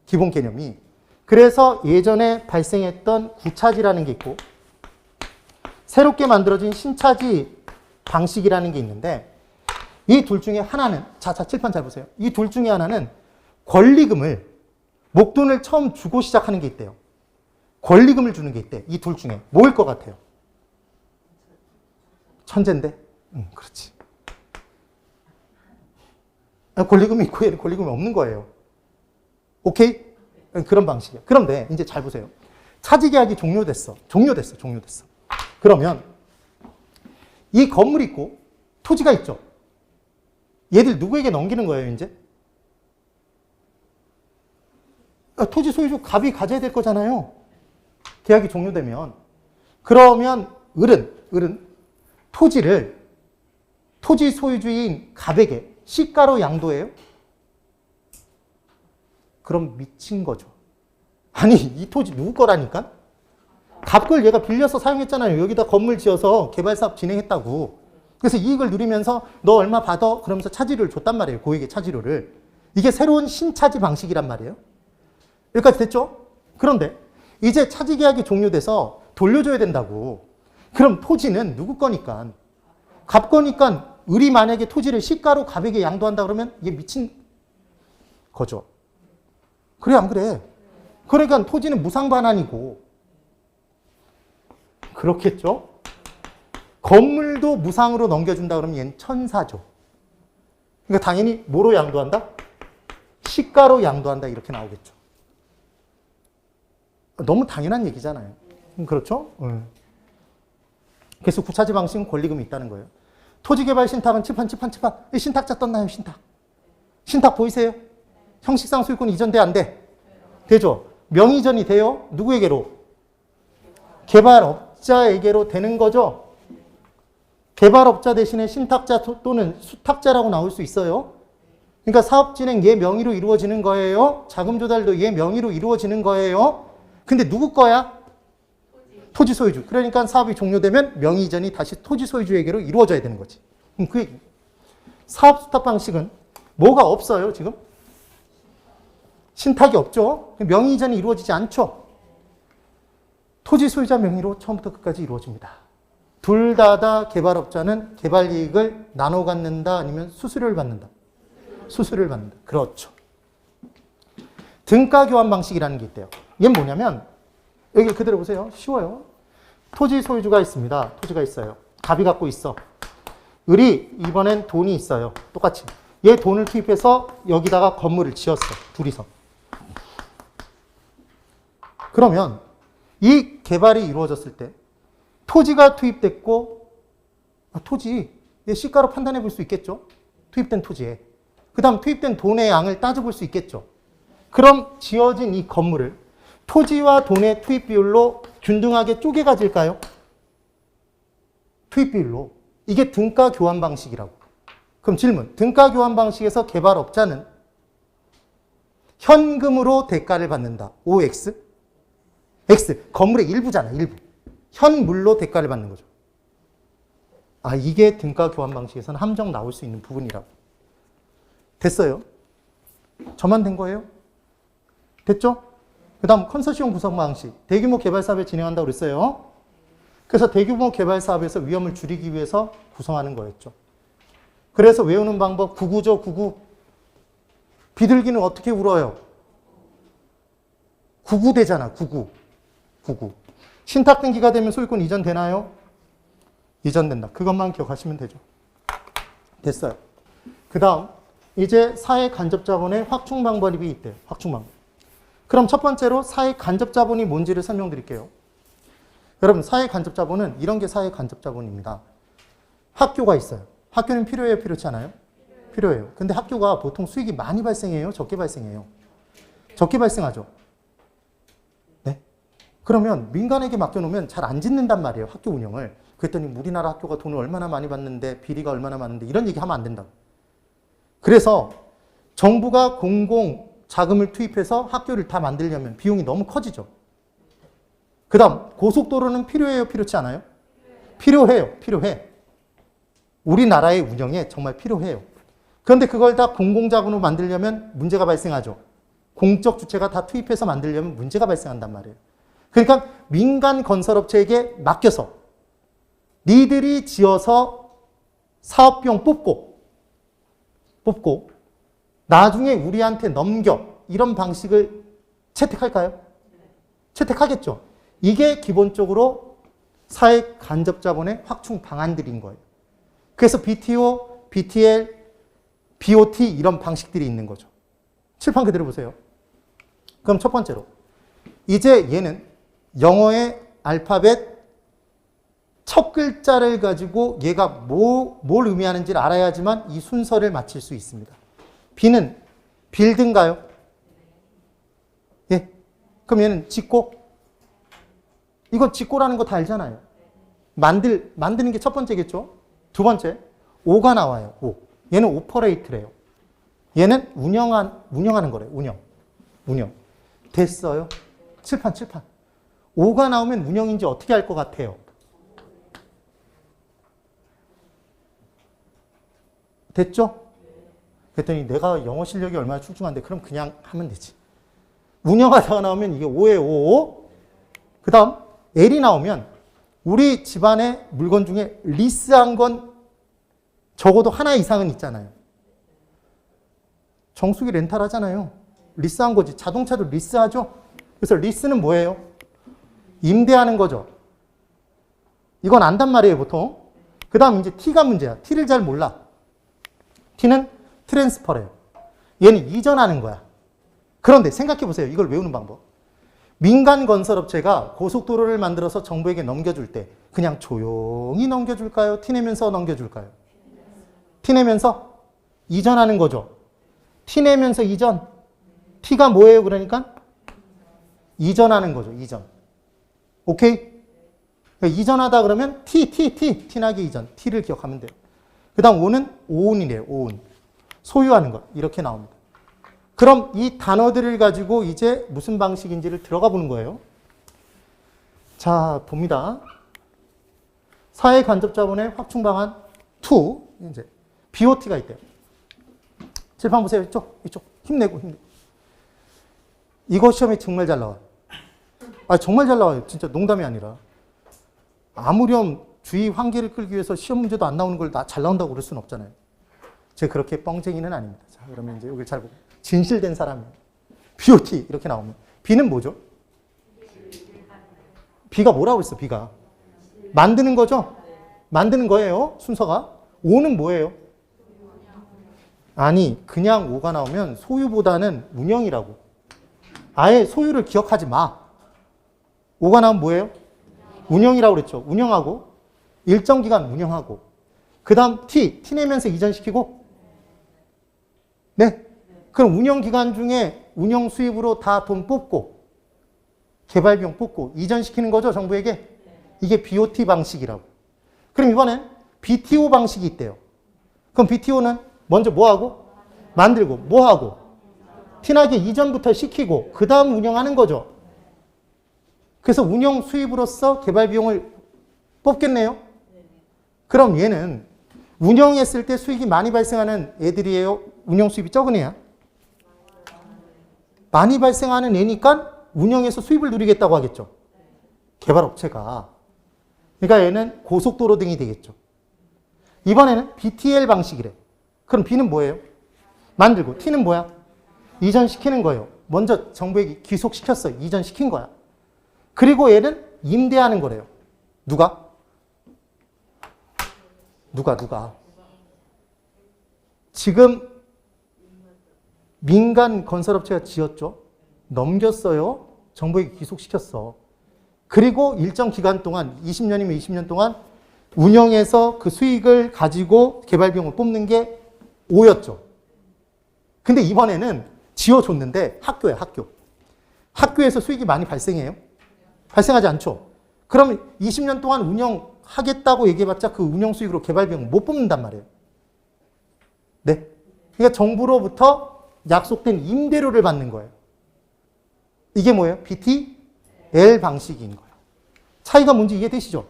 기본 개념이. 그래서 예전에 발생했던 구차지라는 게 있고 새롭게 만들어진 신차지 방식이라는 게 있는데 이 둘 중에 하나는 칠판 잘 보세요. 이 둘 중에 하나는 권리금을 목돈을 처음 주고 시작하는 게 있대요. 권리금을 주는 게 있대. 이 둘 중에 뭐일 것 같아요? 천재인데? 그렇지. 권리금이 있고 얘는 권리금이 없는 거예요. 오케이? 그런 방식이에요. 그런데 이제 잘 보세요. 차지 계약이 종료됐어. 그러면 이 건물이 있고 토지가 있죠. 얘들 누구에게 넘기는 거예요, 이제? 토지 소유주 갑이 가져야 될 거잖아요. 계약이 종료되면. 그러면 을은 토지를 토지 소유주인 갑에게 시가로 양도해요? 그럼 미친 거죠. 아니, 이 토지 누구 거라니까? 갑 걸 얘가 빌려서 사용했잖아요. 여기다 건물 지어서 개발 사업 진행했다고. 그래서 이익을 누리면서 너 얼마 받아? 그러면서 차지료를 줬단 말이에요. 고액의 차지료를. 이게 새로운 신차지 방식이란 말이에요. 여기까지 됐죠? 그런데 이제 차지 계약이 종료돼서 돌려줘야 된다고. 그럼 토지는 누구 거니까? 갑 거니까 을이 만약에 토지를 시가로 갑에게 양도한다 그러면 이게 미친 거죠. 그래 안 그래? 그러니까 토지는 무상반환이고 그렇겠죠? 건물도 무상으로 넘겨준다 그러면 얘는 천사죠. 그러니까 당연히 뭐로 양도한다? 시가로 양도한다 이렇게 나오겠죠. 너무 당연한 얘기잖아요. 그렇죠? 그래서 구차지 방식은 권리금이 있다는 거예요. 토지개발 신탁은 칠판. 이 신탁자 떴나요? 신탁 보이세요? 형식상 소유권 이전돼 안 돼? 되죠? 명의전이 돼요? 누구에게로? 개발업자에게로 되는 거죠? 개발업자 대신에 신탁자 또는 수탁자라고 나올 수 있어요. 그러니까 사업 진행 얘 명의로 이루어지는 거예요. 자금 조달도 얘 명의로 이루어지는 거예요. 근데 누구 거야? 토지 소유주. 그러니까 사업이 종료되면 명의 이전이 다시 토지 소유주에게로 이루어져야 되는 거지. 그 얘기. 사업 수탁 방식은 뭐가 없어요, 지금? 신탁이 없죠. 명의 이전이 이루어지지 않죠. 토지 소유자 명의로 처음부터 끝까지 이루어집니다. 둘 다 개발업자는 개발 이익을 나눠 갖는다 아니면 수수료를 받는다. 수수료를 받는다. 그렇죠. 등가 교환 방식이라는 게 있대요. 얘는 뭐냐면 여기 그대로 보세요. 쉬워요. 토지 소유주가 있습니다. 토지가 있어요. 갑이 갖고 있어. 을이 이번엔 돈이 있어요. 똑같이. 얘 돈을 투입해서 여기다가 건물을 지었어. 둘이서. 그러면 이 개발이 이루어졌을 때 토지가 투입됐고 토지 얘 시가로 판단해 볼 수 있겠죠. 투입된 토지에. 그 다음 투입된 돈의 양을 따져볼 수 있겠죠. 그럼 지어진 이 건물을 토지와 돈의 투입 비율로 균등하게 쪼개 가질까요? 투입 비율로. 이게 등가 교환 방식이라고. 그럼 질문. 등가 교환 방식에서 개발업자는 현금으로 대가를 받는다. OX? X. 건물의 일부잖아. 일부. 현물로 대가를 받는 거죠. 아, 이게 등가 교환 방식에서는 함정 나올 수 있는 부분이라고. 됐어요? 저만 된 거예요? 됐죠? 그 다음 컨소시엄 구성 방식. 대규모 개발 사업을 진행한다고 그랬어요. 그래서 대규모 개발 사업에서 위험을 줄이기 위해서 구성하는 거였죠. 그래서 외우는 방법 99죠. 99. 비둘기는 어떻게 울어요? 99 되잖아. 99. 신탁 등기가 되면 소유권 이전되나요? 이전된다. 그것만 기억하시면 되죠. 됐어요. 그 다음 이제 사회 간접 자본의 확충 방법이 있대요. 확충 방법. 그럼 첫 번째로 사회 간접 자본이 뭔지를 설명드릴게요. 여러분 사회 간접 자본은 이런 게 사회 간접 자본입니다. 학교가 있어요. 학교는 필요해요, 필요치 않아요? 필요해요. 근데 학교가 보통 수익이 많이 발생해요, 적게 발생해요? 적게 발생하죠. 네? 그러면 민간에게 맡겨놓으면 잘 안 짓는단 말이에요, 학교 운영을. 그랬더니 우리나라 학교가 돈을 얼마나 많이 받는데 비리가 얼마나 많은데 이런 얘기 하면 안 된다고. 그래서 정부가 공공 자금을 투입해서 학교를 다 만들려면 비용이 너무 커지죠. 그 다음 고속도로는 필요해요, 필요치 않아요? 필요해요, 필요해. 우리나라의 운영에 정말 필요해요. 그런데 그걸 다 공공자금으로 만들려면 문제가 발생하죠. 공적 주체가 다 투입해서 만들려면 문제가 발생한단 말이에요. 그러니까 민간 건설업체에게 맡겨서 니들이 지어서 사업비용 뽑고 나중에 우리한테 넘겨. 이런 방식을 채택할까요? 채택하겠죠. 이게 기본적으로 사회 간접자본의 확충 방안들인 거예요. 그래서 BTO, BTL, BOT 이런 방식들이 있는 거죠. 칠판 그대로 보세요. 그럼 첫 번째로 이제 얘는 영어의 알파벳 첫 글자를 가지고 얘가 뭘 의미하는지를 알아야지만 이 순서를 맞힐 수 있습니다. B는 빌드인가요? 예. 그럼 얘는 짓고? 이건 짓고라는 거 다 알잖아요. 만드는 게 첫 번째겠죠? 두 번째, O가 나와요. O. 얘는 오퍼레이트래요. 얘는 운영하는 거래요. 운영. 됐어요. 칠판. O가 나오면 운영인지 어떻게 알 것 같아요? 됐죠? 그랬더니 내가 영어 실력이 얼마나 출중한데 그럼 그냥 하면 되지. 운영하다가 나오면 이게 O예요. O. 그 다음 L이 나오면 우리 집안의 물건 중에 리스한 건 적어도 하나 이상은 있잖아요. 정수기 렌탈 하잖아요. 리스한 거지. 자동차도 리스하죠. 그래서 리스는 뭐예요? 임대하는 거죠. 이건 안단 말이에요, 보통. 그 다음 이제 T가 문제야. T를 잘 몰라. T는 트랜스퍼래요. 얘는 이전하는 거야. 그런데 생각해 보세요. 이걸 외우는 방법. 민간 건설업체가 고속도로를 만들어서 정부에게 넘겨줄 때 그냥 조용히 넘겨줄까요? 티내면서 넘겨줄까요? 티내면서 이전하는 거죠. 티내면서 이전. T가 뭐예요? 그러니까 이전하는 거죠. 이전. 오케이? 그러니까 이전하다 그러면 티나기 이전. T를 기억하면 돼요. 그 다음 O는 오운이래요. 오운. 소유하는 것. 이렇게 나옵니다. 그럼 이 단어들을 가지고 이제 무슨 방식인지를 들어가 보는 거예요. 자, 봅니다. 사회 간접자본의 확충 방안 2. 이제 BOT가 있대요. 칠판 보세요. 이쪽. 힘내고. 이거 시험에 정말 잘 나와요. 정말 잘 나와요. 진짜 농담이 아니라. 아무렴 주의 환기를 끌기 위해서 시험 문제도 안 나오는 걸 잘 나온다고 그럴 수는 없잖아요. 제가 그렇게 뻥쟁이는 아닙니다. 자, 그러면 이제 여기 잘 보고. 진실된 사람이에요. BOT 이렇게 나오면. B는 뭐죠? B가 뭐라고 했어, B가? 만드는 거죠? 만드는 거예요, 순서가. O는 뭐예요? 아니, 그냥 O가 나오면 소유보다는 운영이라고. 아예 소유를 기억하지 마. O가 나오면 뭐예요? 운영이라고 그랬죠. 운영하고, 일정 기간 운영하고. 그 다음 T 내면서 이전시키고. 네. 그럼 운영 기간 중에 운영 수입으로 다 돈 뽑고, 개발비용 뽑고, 이전시키는 거죠, 정부에게? 이게 BOT 방식이라고. 그럼 이번엔 BTO 방식이 있대요. 그럼 BTO는 먼저 뭐 하고? 만들고, 뭐 하고? 티나게 이전부터 시키고, 그 다음 운영하는 거죠. 그래서 운영 수입으로서 개발비용을 뽑겠네요. 그럼 얘는 운영했을 때 수익이 많이 발생하는 애들이에요? 운영 수입이 적은 애야? 많이 발생하는 애니까 운영해서 수입을 누리겠다고 하겠죠. 개발업체가. 그러니까 얘는 고속도로 등이 되겠죠. 이번에는 BTL 방식이래. 그럼 B는 뭐예요? 만들고. T는 뭐야? 이전시키는 거예요. 먼저 정부에게 귀속시켰어. 이전시킨 거야. 그리고 얘는 임대하는 거래요. 누가? 지금 민간 건설업체가 지었죠. 넘겼어요. 정부에게 귀속시켰어. 그리고 일정 기간 동안 20년이면 20년 동안 운영해서 그 수익을 가지고 개발 비용을 뽑는 게 5였죠. 근데 이번에는 지어줬는데 학교야, 학교. 학교에서 수익이 많이 발생해요? 발생하지 않죠. 그럼 20년 동안 운영하겠다고 얘기해봤자 그 운영 수익으로 개발 비용을 못 뽑는단 말이에요. 네. 그러니까 정부로부터 약속된 임대료를 받는 거예요. 이게 뭐예요? BTL 방식인 거예요. 차이가 뭔지 이해되시죠?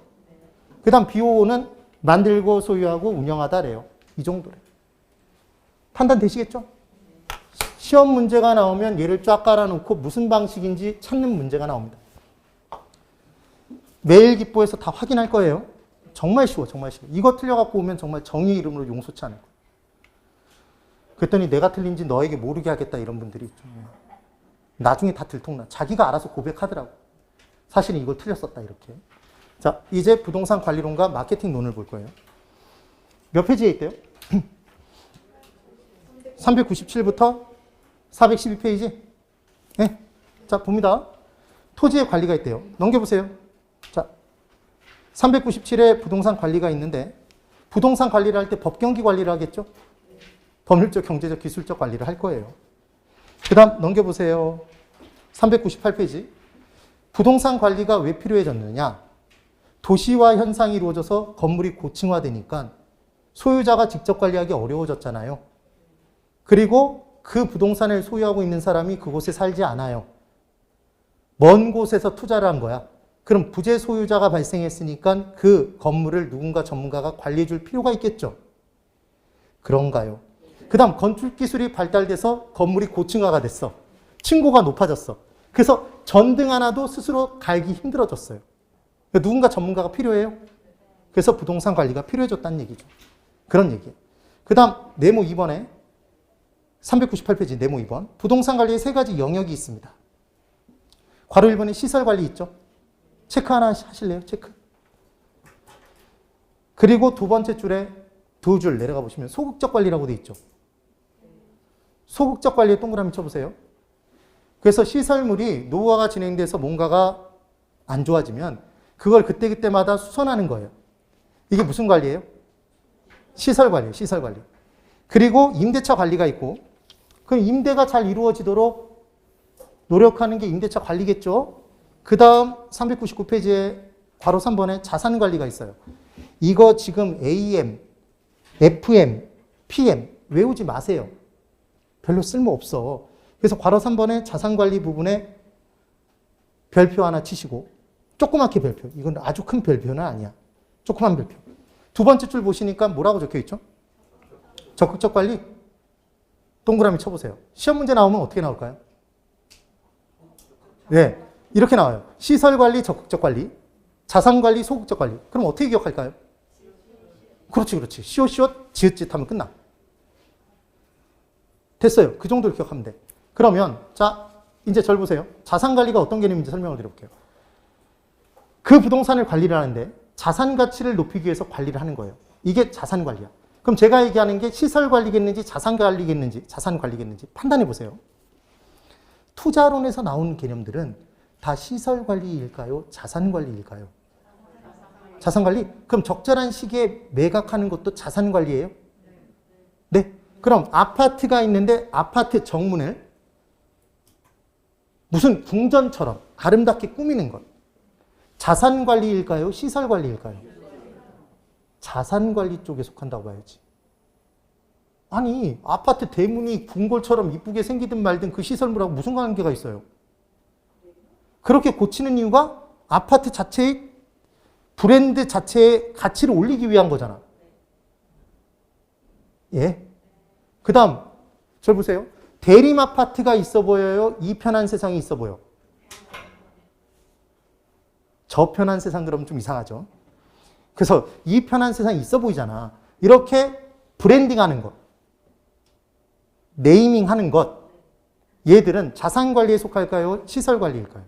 그 다음 BO는 만들고 소유하고 운영하다래요. 이 정도래요. 판단 되시겠죠? 시험 문제가 나오면 얘를 쫙 깔아놓고 무슨 방식인지 찾는 문제가 나옵니다. 매일 기보에서 다 확인할 거예요. 정말 쉬워, 정말 쉬워. 이거 틀려갖고 오면 정말 정의 이름으로 용서치 않을 거예요. 그랬더니 내가 틀린지 너에게 모르게 하겠다 이런 분들이 있죠. 나중에 다 들통나. 자기가 알아서 고백하더라고. 사실은 이걸 틀렸었다 이렇게. 자, 이제 부동산 관리론과 마케팅론을 볼 거예요. 몇 페이지에 있대요? 397부터 412페이지. 네. 자, 봅니다. 토지의 관리가 있대요. 넘겨보세요. 자, 397에 부동산 관리가 있는데 부동산 관리를 할 때 법경기 관리를 하겠죠? 법률적, 경제적, 기술적 관리를 할 거예요. 그 다음 넘겨보세요. 398페이지. 부동산 관리가 왜 필요해졌느냐? 도시화 현상이 이루어져서 건물이 고층화되니까 소유자가 직접 관리하기 어려워졌잖아요. 그리고 그 부동산을 소유하고 있는 사람이 그곳에 살지 않아요. 먼 곳에서 투자를 한 거야. 그럼 부재 소유자가 발생했으니까 그 건물을 누군가 전문가가 관리해 줄 필요가 있겠죠. 그런가요? 그 다음 건축 기술이 발달돼서 건물이 고층화가 됐어. 층고가 높아졌어. 그래서 전등 하나도 스스로 갈기 힘들어졌어요. 누군가 전문가가 필요해요. 그래서 부동산 관리가 필요해졌다는 얘기죠. 그런 얘기예요. 그 다음 네모 2번에 398페이지 네모 2번. 부동산 관리에 세 가지 영역이 있습니다. 괄호 1번에 시설 관리 있죠. 체크 하나 하실래요? 체크. 그리고 두 번째 줄에 두 줄 내려가 보시면 소극적 관리라고 돼 있죠. 소극적 관리에 동그라미 쳐보세요. 그래서 시설물이 노후화가 진행돼서 뭔가가 안 좋아지면 그걸 그때그때마다 수선하는 거예요. 이게 무슨 관리예요? 시설 관리예요. 시설 관리. 그리고 임대차 관리가 있고 그럼 임대가 잘 이루어지도록 노력하는 게 임대차 관리겠죠. 그 다음 399페이지에 괄호 3번에 자산 관리가 있어요. 이거 지금 AM, FM, PM 외우지 마세요. 별로 쓸모없어. 그래서 괄호 3번에 자산 관리 부분에 별표 하나 치시고 조그맣게 별표. 이건 아주 큰 별표는 아니야. 조그만 별표. 두 번째 줄 보시니까 뭐라고 적혀 있죠? 적극적 관리. 동그라미 쳐보세요. 시험 문제 나오면 어떻게 나올까요? 네, 이렇게 나와요. 시설 관리, 적극적 관리, 자산 관리, 소극적 관리. 그럼 어떻게 기억할까요? 그렇지, 그렇지. 시옷시옷, 지읒지읒 하면 끝나. 됐어요. 그 정도를 기억하면 돼. 그러면 자, 이제 절 보세요. 자산 관리가 어떤 개념인지 설명을 드려볼게요. 그 부동산을 관리를 하는데 자산 가치를 높이기 위해서 관리를 하는 거예요. 이게 자산 관리야. 그럼 제가 얘기하는 게 시설 관리겠는지 자산 관리겠는지 판단해 보세요. 투자론에서 나온 개념들은 다 시설 관리일까요? 자산 관리일까요? 자산 관리? 그럼 적절한 시기에 매각하는 것도 자산 관리예요? 네. 그럼 아파트가 있는데 아파트 정문을 무슨 궁전처럼 아름답게 꾸미는 것. 자산 관리일까요? 시설 관리일까요? 자산 관리 쪽에 속한다고 봐야지. 아니, 아파트 대문이 궁궐처럼 이쁘게 생기든 말든 그 시설물하고 무슨 관계가 있어요? 그렇게 고치는 이유가 아파트 자체의 브랜드 자체의 가치를 올리기 위한 거잖아. 예. 그 다음, 저 보세요. 대림 아파트가 있어 보여요? 이 편한 세상이 있어 보여? 저 편한 세상 그러면 좀 이상하죠. 그래서 이 편한 세상이 있어 보이잖아. 이렇게 브랜딩하는 것, 네이밍하는 것, 얘들은 자산관리에 속할까요? 시설관리일까요?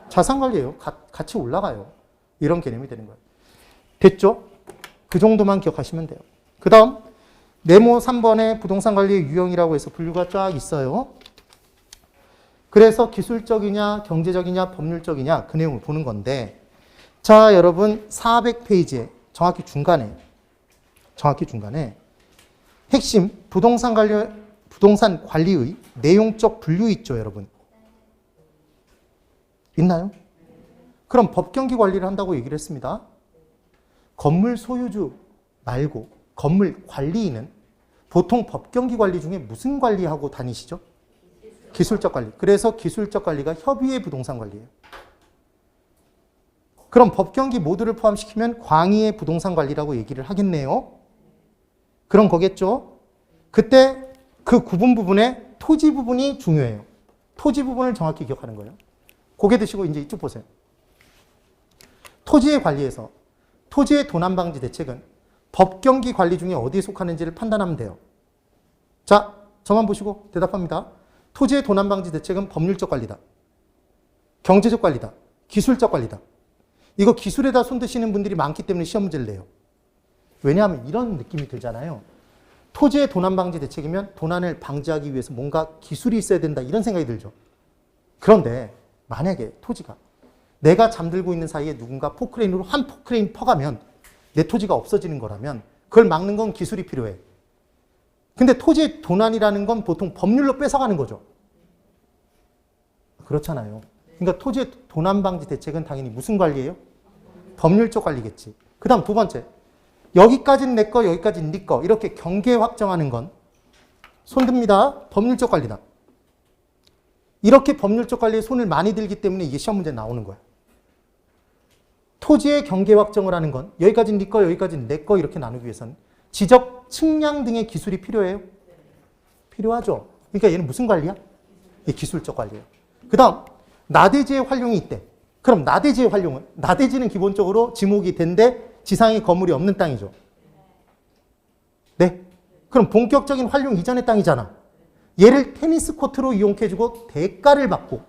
자산관리예요. 같이 올라가요. 이런 개념이 되는 거예요. 됐죠? 그 정도만 기억하시면 돼요. 그 다음 네모 3번에 부동산관리의 유형이라고 해서 분류가 쫙 있어요. 그래서 기술적이냐 경제적이냐 법률적이냐 그 내용을 보는 건데 자 여러분 400페이지에 정확히 중간에 핵심 부동산 관리의 내용적 분류 있죠, 여러분? 있나요? 그럼 법경기 관리를 한다고 얘기를 했습니다. 건물 소유주 말고 건물 관리인은 보통 법경기 관리 중에 무슨 관리하고 다니시죠? 기술적 관리. 그래서 기술적 관리가 협의의 부동산 관리예요. 그럼 법경기 모두를 포함시키면 광의의 부동산 관리라고 얘기를 하겠네요. 그런 거겠죠? 그때 그 구분 부분에 토지 부분이 중요해요. 토지 부분을 정확히 기억하는 거예요. 고개 드시고 이제 이쪽 보세요. 토지의 관리에서 토지의 도난 방지 대책은 법경기 관리 중에 어디에 속하는지를 판단하면 돼요. 자, 저만 보시고 대답합니다. 토지의 도난 방지 대책은 법률적 관리다. 경제적 관리다. 기술적 관리다. 이거 기술에다 손드시는 분들이 많기 때문에 시험 문제를 내요. 왜냐하면 이런 느낌이 들잖아요. 토지의 도난 방지 대책이면 도난을 방지하기 위해서 뭔가 기술이 있어야 된다 이런 생각이 들죠. 그런데 만약에 토지가 내가 잠들고 있는 사이에 누군가 포크레인으로 한 포크레인 퍼가면 내 토지가 없어지는 거라면 그걸 막는 건 기술이 필요해. 근데 토지의 도난이라는 건 보통 법률로 뺏어가는 거죠. 그렇잖아요. 그러니까 토지의 도난 방지 대책은 당연히 무슨 관리예요? 법률적 관리겠지. 그 다음 두 번째. 여기까지는 내 거, 여기까지는 네 거. 이렇게 경계 확정하는 건 손듭니다. 법률적 관리다. 이렇게 법률적 관리에 손을 많이 들기 때문에 이게 시험 문제에 나오는 거야. 토지의 경계 확정을 하는 건 여기까지는 네 거, 여기까지는 내 거 이렇게 나누기 위해서는 지적, 측량 등의 기술이 필요해요? 필요하죠. 그러니까 얘는 무슨 관리야? 이 기술적 관리예요. 그 다음 나대지의 활용이 있대. 그럼 나대지의 활용은? 나대지는 기본적으로 지목이 된데 지상에 건물이 없는 땅이죠. 네. 그럼 본격적인 활용 이전의 땅이잖아. 얘를 테니스 코트로 이용해주고 대가를 받고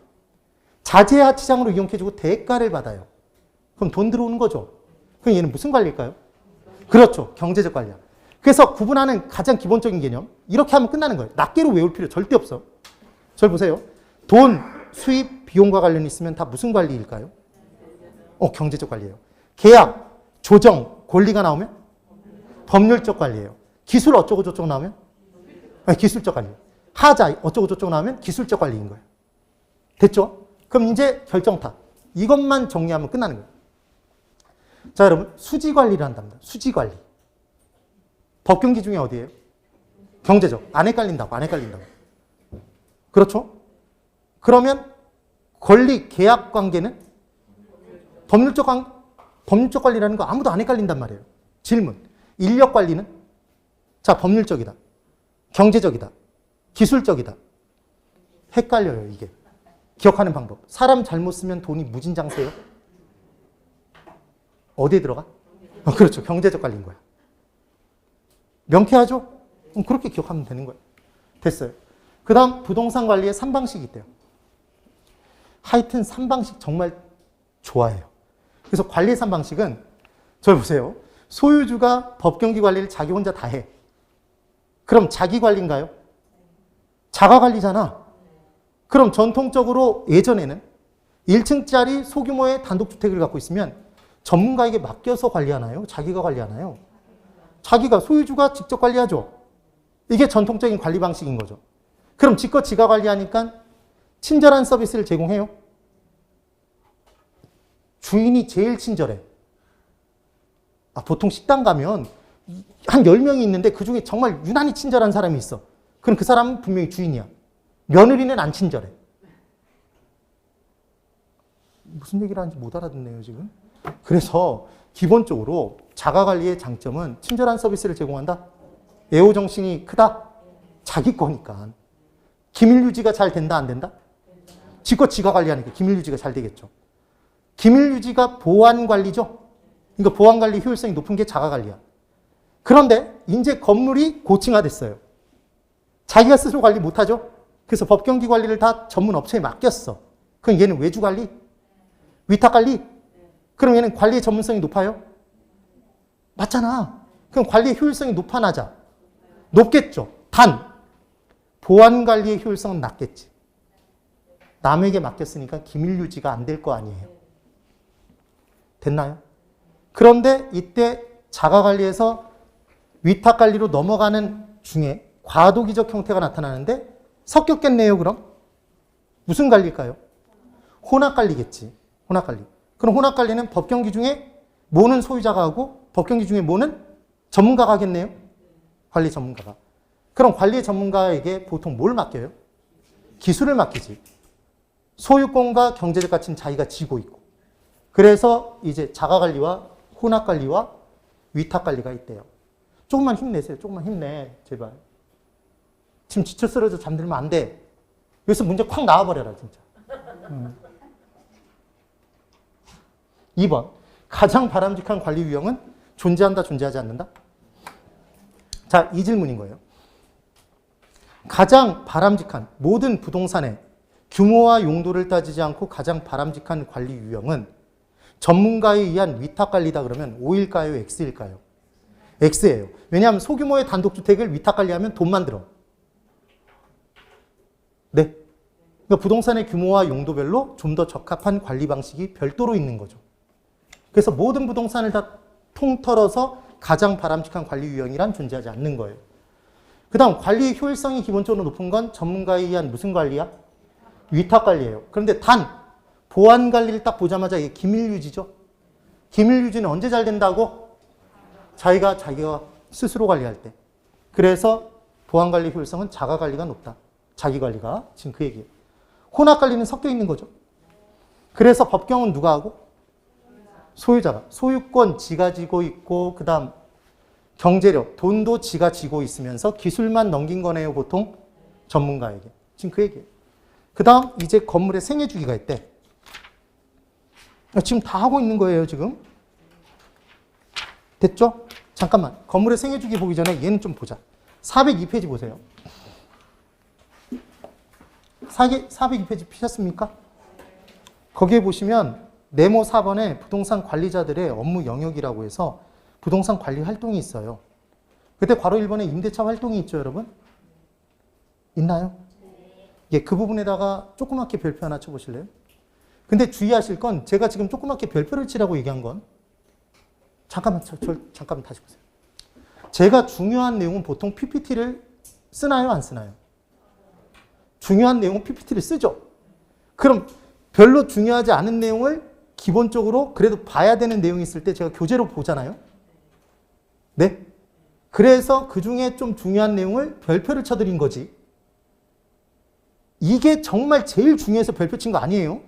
자재하치장으로 이용해주고 대가를 받아요. 그럼 돈 들어오는 거죠. 그럼 얘는 무슨 관리일까요? 그렇죠. 경제적 관리야. 그래서 구분하는 가장 기본적인 개념 이렇게 하면 끝나는 거예요. 낱개로 외울 필요 절대 없어. 절 보세요. 돈, 수입, 비용과 관련이 있으면 다 무슨 관리일까요? 경제적 관리예요. 계약, 조정, 권리가 나오면 법률적 관리예요. 기술 어쩌고 저쩌고 나오면 기술적 관리. 하자 어쩌고 저쩌고 나오면 기술적 관리인 거예요. 됐죠? 그럼 이제 결정타. 이것만 정리하면 끝나는 거예요. 자, 여러분 수지 관리를 한답니다. 수지 관리. 법경기 중에 어디예요? 경제적. 안 헷갈린다고. 안 헷갈린다고. 그렇죠? 그러면 권리, 계약 관계는 법률적 관리라는 거 아무도 안 헷갈린단 말이에요. 질문. 인력 관리는? 자, 법률적이다. 경제적이다. 기술적이다. 헷갈려요, 이게. 기억하는 방법. 사람 잘못 쓰면 돈이 무진장세요. 어디에 들어가? 그렇죠. 경제적 관리인 거야. 명쾌하죠? 그렇게 기억하면 되는 거예요. 됐어요. 그 다음 부동산 관리에 3방식이 있대요. 하여튼 3방식 정말 좋아해요. 그래서 관리의 3방식은 저를 보세요. 소유주가 법경기 관리를 자기 혼자 다 해. 그럼 자기 관리인가요? 자가 관리잖아. 그럼 전통적으로 예전에는 1층짜리 소규모의 단독주택을 갖고 있으면 전문가에게 맡겨서 관리하나요? 자기가 관리하나요? 자기가, 소유주가 직접 관리하죠. 이게 전통적인 관리 방식인 거죠. 그럼 지껏 지가 관리하니까 친절한 서비스를 제공해요. 주인이 제일 친절해. 보통 식당 가면 한 10명이 있는데 그중에 정말 유난히 친절한 사람이 있어. 그럼 그 사람은 분명히 주인이야. 며느리는 안 친절해. 무슨 얘기를 하는지 못 알아듣네요, 지금. 그래서 기본적으로 자가관리의 장점은 친절한 서비스를 제공한다. 애호정신이 크다. 자기 거니까. 기밀유지가 잘 된다, 안 된다? 지껏 지가 관리하니까 기밀유지가 잘 되겠죠. 기밀유지가 보안관리죠. 그러니까 보안관리 효율성이 높은 게 자가관리야. 그런데 이제 건물이 고층화됐어요. 자기가 스스로 관리 못하죠. 그래서 법경기 관리를 다 전문 업체에 맡겼어. 그럼 얘는 외주관리? 위탁관리? 그럼 얘는 관리의 전문성이 높아요? 맞잖아. 그럼 관리의 효율성이 높아나자. 높겠죠. 단 보안관리의 효율성은 낮겠지. 남에게 맡겼으니까 기밀유지가 안 될 거 아니에요. 됐나요? 그런데 이때 자가관리에서 위탁관리로 넘어가는 중에 과도기적 형태가 나타나는데 섞였겠네요, 그럼? 무슨 관리일까요? 혼합관리겠지. 혼합관리. 그럼 혼합관리는 법경기 중에 뭐는 소유자가 하고 법경기 중에 뭐는 전문가가 하겠네요? 관리 전문가가. 그럼 관리 전문가에게 보통 뭘 맡겨요? 기술을 맡기지. 소유권과 경제적 가치는 자기가 지고 있고. 그래서 이제 자가관리와 혼합관리와 위탁관리가 있대요. 조금만 힘내세요. 조금만 힘내. 제발. 지금 지쳐 쓰러져 잠들면 안 돼. 여기서 문제 콱 나와버려라, 진짜. 2번. 가장 바람직한 관리 유형은 존재한다, 존재하지 않는다? 자, 이 질문인 거예요. 가장 바람직한 모든 부동산의 규모와 용도를 따지지 않고 가장 바람직한 관리 유형은 전문가에 의한 위탁관리다 그러면 O일까요? X일까요? X예요. 왜냐하면 소규모의 단독주택을 위탁관리하면 돈만 들어. 네. 그러니까 부동산의 규모와 용도별로 좀 더 적합한 관리 방식이 별도로 있는 거죠. 그래서 모든 부동산을 다 통틀어서 가장 바람직한 관리 유형이란 존재하지 않는 거예요. 그 다음 관리의 효율성이 기본적으로 높은 건 전문가에 의한 무슨 관리야? 위탁관리예요. 그런데 단 보안관리를 딱 보자마자 이게 기밀유지죠. 기밀유지는 언제 잘 된다고? 자기가 스스로 관리할 때. 그래서 보안관리 효율성은 자가관리가 높다. 자기관리가. 지금 그 얘기예요. 혼합관리는 섞여 있는 거죠. 그래서 법경은 누가 하고? 소유자가. 소유권 지가 지고 있고 그 다음 경제력, 돈도 지가 지고 있으면서 기술만 넘긴 거네요. 보통 전문가에게. 지금 그 얘기예요. 그 다음 이제 건물의 생애주기가 있대. 지금 다 하고 있는 거예요. 지금. 됐죠? 잠깐만. 건물의 생애주기 보기 전에 얘는 좀 보자. 402페이지 보세요. 402페이지 피셨습니까? 거기에 보시면 네모 4번에 부동산 관리자들의 업무 영역이라고 해서 부동산 관리 활동이 있어요. 그때 괄호 1번에 임대차 활동이 있죠, 여러분? 있나요? 예, 그 부분에다가 조그맣게 별표 하나 쳐보실래요? 근데 주의하실 건 제가 지금 조그맣게 별표를 치라고 얘기한 건 잠깐만 다시 보세요. 제가 중요한 내용은 보통 PPT를 쓰나요, 안 쓰나요? 중요한 내용은 PPT를 쓰죠. 그럼 별로 중요하지 않은 내용을 기본적으로 그래도 봐야 되는 내용이 있을 때 제가 교재로 보잖아요. 네? 그래서 그 중에 좀 중요한 내용을 별표를 쳐드린 거지. 이게 정말 제일 중요해서 별표 친 거 아니에요.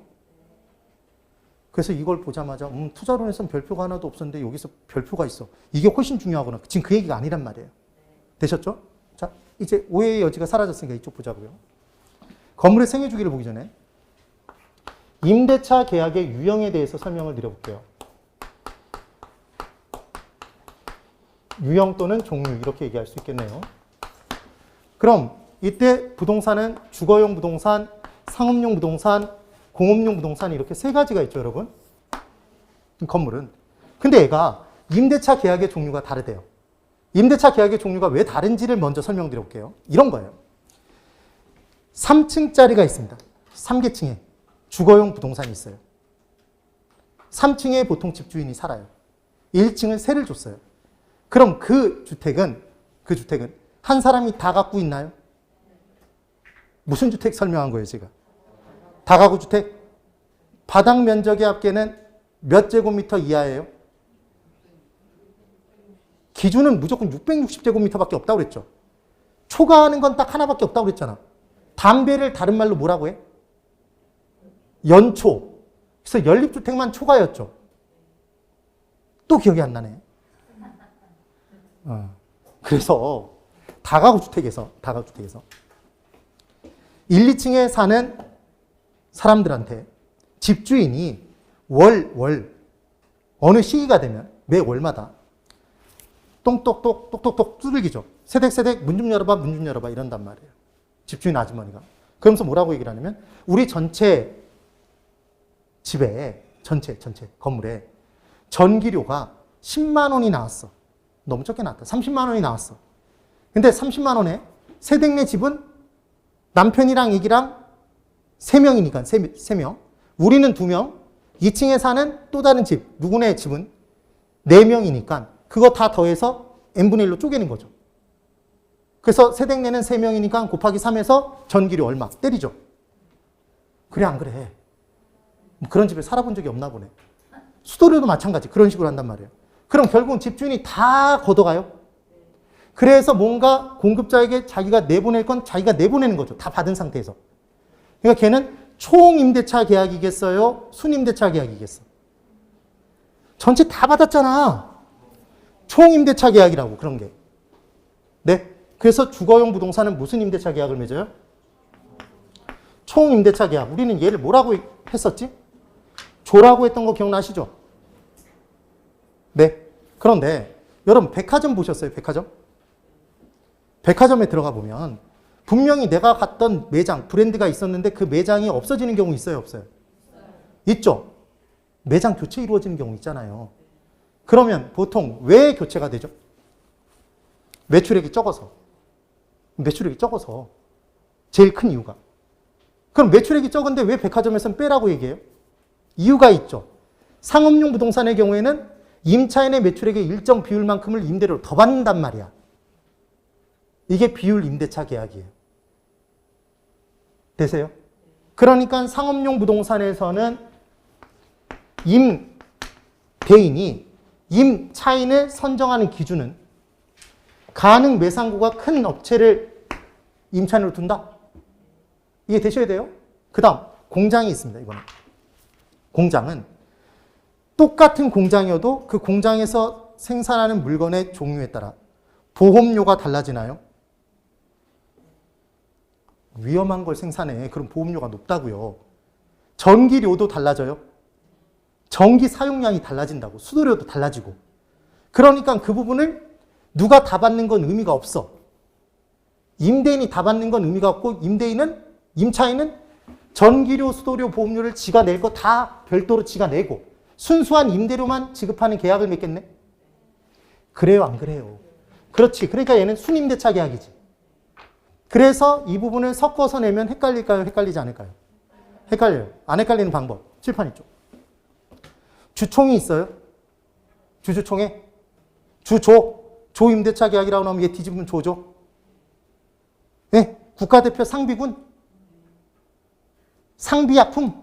그래서 이걸 보자마자 투자론에서는 별표가 하나도 없었는데 여기서 별표가 있어. 이게 훨씬 중요하구나. 지금 그 얘기가 아니란 말이에요. 되셨죠? 자, 이제 오해의 여지가 사라졌으니까 이쪽 보자고요. 건물의 생애주기를 보기 전에 임대차 계약의 유형에 대해서 설명을 드려볼게요. 유형 또는 종류 이렇게 얘기할 수 있겠네요. 그럼 이때 부동산은 주거용 부동산, 상업용 부동산, 공업용 부동산 이렇게 세 가지가 있죠, 여러분. 건물은. 근데 얘가 임대차 계약의 종류가 다르대요. 임대차 계약의 종류가 왜 다른지를 먼저 설명드려볼게요. 이런 거예요. 3층짜리가 있습니다. 3계층에 주거용 부동산이 있어요. 3층에 보통 집주인이 살아요. 1층을 세를 줬어요. 그럼 그 주택은 한 사람이 다 갖고 있나요? 무슨 주택 설명한 거예요, 제가? 다가구 주택? 바닥 면적의 합계는 몇 제곱미터 이하예요? 기준은 무조건 660제곱미터밖에 없다고 그랬죠. 초과하는 건 딱 하나밖에 없다고 그랬잖아. 담배를 다른 말로 뭐라고 해? 연초. 그래서 연립주택만 초과였죠. 또 기억이 안 나네. 그래서 다가구 주택에서 1, 2층에 사는 사람들한테 집주인이 월 어느 시기가 되면 매 월마다 똑똑똑 두들기죠. 세댁 문 좀 열어봐 이런단 말이에요. 집주인 아주머니가. 그러면서 뭐라고 얘기를 하냐면 우리 전체 집에 전체 건물에 전기료가 10만 원이 나왔어. 너무 적게 나왔다. 30만 원이 나왔어. 근데 30만 원에 세댁네 집은 남편이랑 애기랑 3명이니까 3명. 우리는 2명. 2층에 사는 또 다른 집, 누구네 집은 4명이니까 그거 다 더해서 n분의 1로 쪼개는 거죠. 그래서 세댁내는 3명이니까 곱하기 3에서 전기료 얼마 때리죠. 그래 안 그래? 뭐 그런 집에 살아본 적이 없나 보네. 수도료도 마찬가지 그런 식으로 한단 말이에요. 그럼 결국은 집주인이 다 걷어가요. 그래서 뭔가 공급자에게 자기가 내보낼 건 자기가 내보내는 거죠. 다 받은 상태에서. 그러니까 걔는 총임대차 계약이겠어요? 순임대차 계약이겠어? 전체 다 받았잖아. 총임대차 계약이라고 그런 게. 네. 그래서 주거용 부동산은 무슨 임대차 계약을 맺어요? 총임대차 계약. 우리는 얘를 뭐라고 했었지? 조라고 했던 거 기억나시죠? 네. 그런데 여러분 백화점 보셨어요? 백화점? 백화점에 들어가 보면 분명히 내가 갔던 매장, 브랜드가 있었는데 그 매장이 없어지는 경우 있어요? 없어요? 있죠? 매장 교체 이루어지는 경우 있잖아요. 그러면 보통 왜 교체가 되죠? 매출액이 적어서. 매출액이 적어서. 제일 큰 이유가. 그럼 매출액이 적은데 왜 백화점에서는 빼라고 얘기해요? 이유가 있죠. 상업용 부동산의 경우에는 임차인의 매출액의 일정 비율만큼을 임대료로 더 받는단 말이야. 이게 비율 임대차 계약이에요. 되세요? 그러니까 상업용 부동산에서는 임대인이 임차인을 선정하는 기준은 가능 매상고가 큰 업체를 임차인으로 둔다. 이게 되셔야 돼요. 그 다음 공장이 있습니다. 이거는. 공장은 똑같은 공장이어도 그 공장에서 생산하는 물건의 종류에 따라 보험료가 달라지나요? 위험한 걸 생산해. 그럼 보험료가 높다고요. 전기료도 달라져요. 전기 사용량이 달라진다고. 수도료도 달라지고. 그러니까 그 부분을 누가 다 받는 건 의미가 없어. 임대인이 다 받는 건 의미가 없고 임차인은 전기료, 수도료, 보험료를 지가 낼 거 다 별도로 지가 내고 순수한 임대료만 지급하는 계약을 맺겠네? 그래요, 안 그래요? 그렇지. 그러니까 얘는 순임대차 계약이지. 그래서 이 부분을 섞어서 내면 헷갈릴까요? 헷갈리지 않을까요? 헷갈려요. 안 헷갈리는 방법. 칠판 있죠. 주총이 있어요. 주주총회. 조임대차 계약이라고 나오면 얘 뒤집으면 조죠. 네. 국가대표 상비군. 상비약품.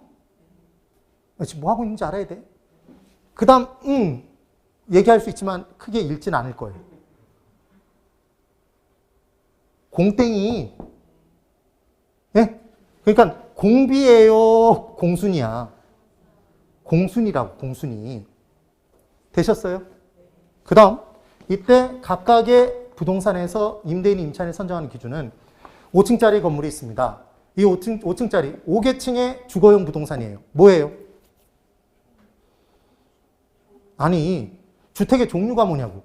지금 뭐 하고 있는지 알아야 돼. 그 다음 얘기할 수 있지만 크게 읽지는 않을 거예요. 공땡이. 네? 그러니까 공비예요, 공순이야. 공순이라고, 공순이. 되셨어요? 그 다음 이때 각각의 부동산에서 임대인, 임차인을 선정하는 기준은 5층짜리 건물이 있습니다. 이 5층짜리 5개층의 주거용 부동산이에요. 뭐예요? 아니, 주택의 종류가 뭐냐고.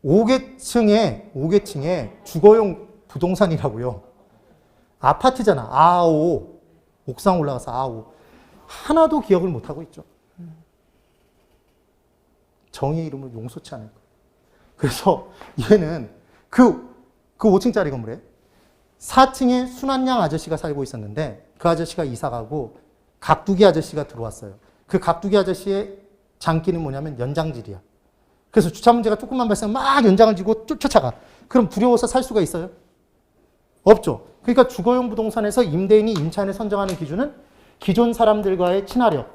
5개층에 주거용 부동산이라고요. 아파트잖아. 아오. 옥상 올라가서 아오. 하나도 기억을 못하고 있죠. 정의 이름을 용서치 않을 거예요. 그래서 얘는 그 5층짜리 건물에 4층에 순한양 아저씨가 살고 있었는데 그 아저씨가 이사 가고 각두기 아저씨가 들어왔어요. 그 각두기 아저씨의 장기는 뭐냐면 연장질이야. 그래서 주차 문제가 조금만 발생하면 막 연장을 지고 쫓아가. 그럼 두려워서 살 수가 있어요? 없죠. 그러니까 주거용 부동산에서 임대인이 임차인을 선정하는 기준은 기존 사람들과의 친화력,